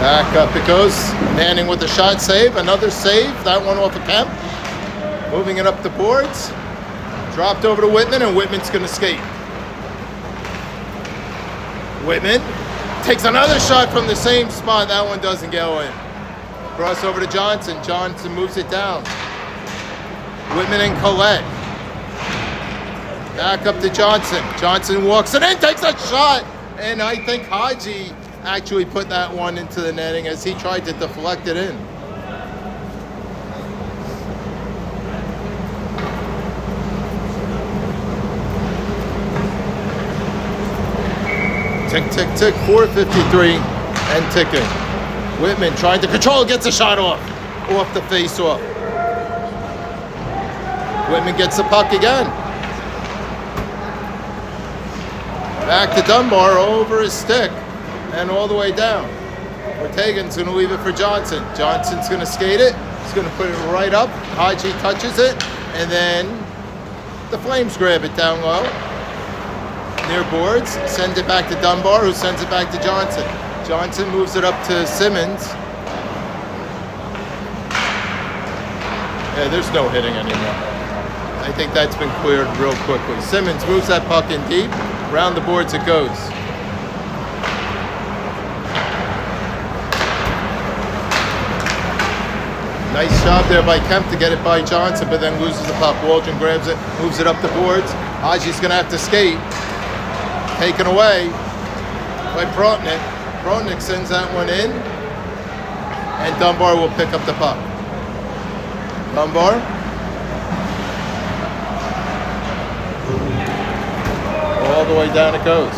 Back up it goes. Manning with the shot save. Another save. That one off of Kemp. Moving it up the boards. Dropped over to Whitman, and Whitman's going to skate. Whitman takes another shot from the same spot. That one doesn't go in. Cross over to Johnson. Johnson moves it down. Whitman and Collette. Back up to Johnson. Johnson walks it in, takes a shot. And I think Haji actually put that one into the netting as he tried to deflect it in. Tick, tick, tick, 4:53 and ticking. Whitman trying to control, gets a shot off the face-off. Whitman gets the puck again. Back to Dunbar over his stick and all the way down. Ortegan's going to leave it for Johnson. Johnson's going to skate it. He's going to put it right up. Haji touches it, and then the Flames grab it down low. Near boards, sends it back to Dunbar, who sends it back to Johnson. Johnson moves it up to Simmons. Yeah, there's no hitting anymore. I think that's been cleared real quickly. Simmons moves that puck in deep. Around the boards it goes. Nice job there by Kemp to get it by Johnson, but then loses the puck. Waldron grabs it, moves it up the boards. Haji's going to have to skate. Taken away by Protnick. Protnick sends that one in, and Dunbar will pick up the puck. Dunbar. All the way down it goes.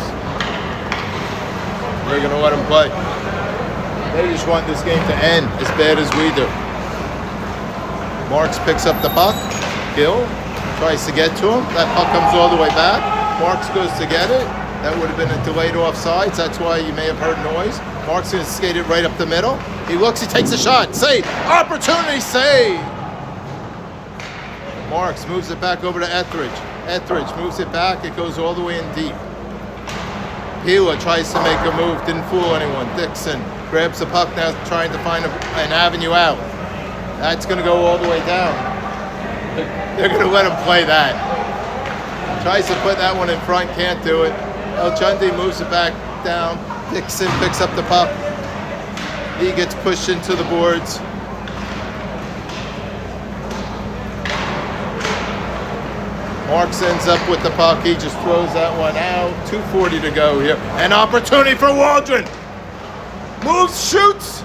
They're going to let him play. They just want this game to end as bad as we do. Marks picks up the puck. Gill tries to get to him. That puck comes all the way back. Marks goes to get it. That would have been a delayed offsides. That's why you may have heard noise. Marks going to skate it right up the middle. He looks, he takes a shot. Save. Opportunity save. Marks moves it back over to Etheridge. Etheridge moves it back. It goes all the way in deep. Pila tries to make a move. Didn't fool anyone. Dixon grabs the puck now, trying to find an avenue out. That's going to go all the way down. They're going to let him play that. Tries to put that one in front. Can't do it. El Chundi moves it back down. Dixon picks up the puck. He gets pushed into the boards. Marks ends up with the puck. He just throws that one out. 2:40 to go here. An opportunity for Waldron. Moves, shoots.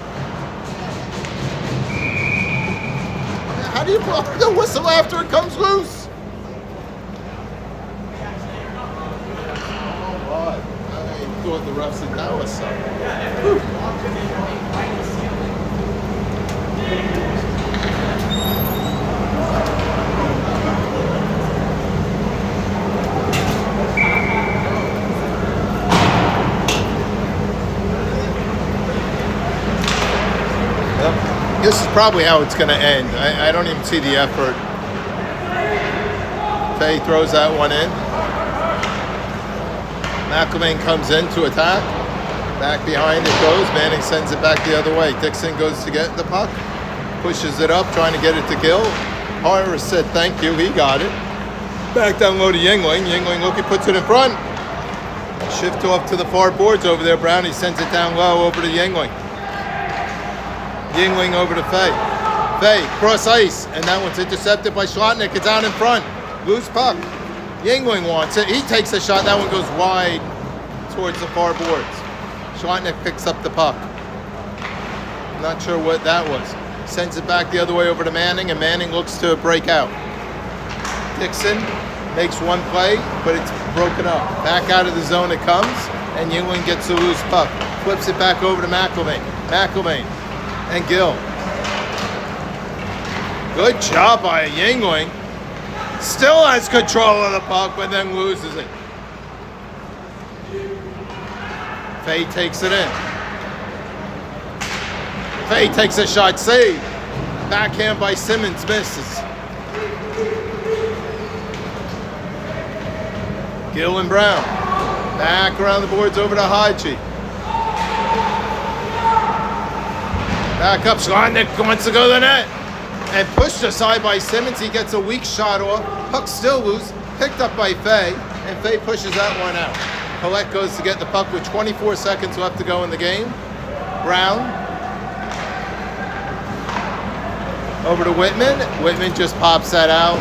How do you blow the whistle after it comes loose? I thought the ref said that was something. This is probably how it's going to end. I don't even see the effort. Fay throws that one in. McElvain comes in to attack. Back behind it goes. Manning sends it back the other way. Dixon goes to get the puck. Pushes it up, trying to get it to Gill. Harris said thank you. He got it. Back down low to Yingling. Yingling, look, he puts it in front. Shift off to the far boards over there. Brownie sends it down low over to Yingling. Yingling over to Fay. Fay, cross ice, and that one's intercepted by Schlotnick. It's out in front. Loose puck. Yingling wants it. He takes a shot. That one goes wide towards the far boards. Schlotnick picks up the puck. Not sure what that was. Sends it back the other way over to Manning, and Manning looks to break out. Dixon makes one play, but it's broken up. Back out of the zone it comes, and Yingling gets a loose puck. Flips it back over to McElvain. McElvain and Gill. Good job by Yingling. Still has control of the puck, but then loses it. Fay takes it in. Fay takes a shot, save. Backhand by Simmons, misses. Gill and Brown. Back around the boards over to Haji. Back up, Schlotnick wants to go to the net. And pushed aside by Simmons, he gets a weak shot off. Puck still loose, picked up by Fay, and Fay pushes that one out. Collette goes to get the puck with 24 seconds left to go in the game. Brown. Over to Whitman. Whitman just pops that out.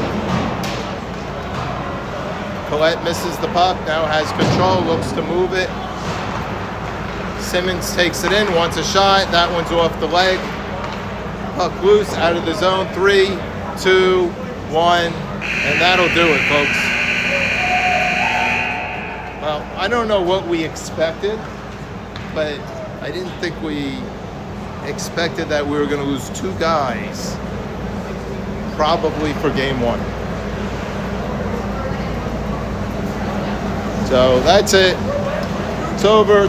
Collette misses the puck, now has control, looks to move it. Simmons takes it in, wants a shot. That one's off the leg. Puck loose, out of the zone. 3, 2, 1. And that'll do it, folks. Well, I don't know what we expected, but I didn't think we expected that we were going to lose 2 guys, probably for game 1. So that's it. It's over.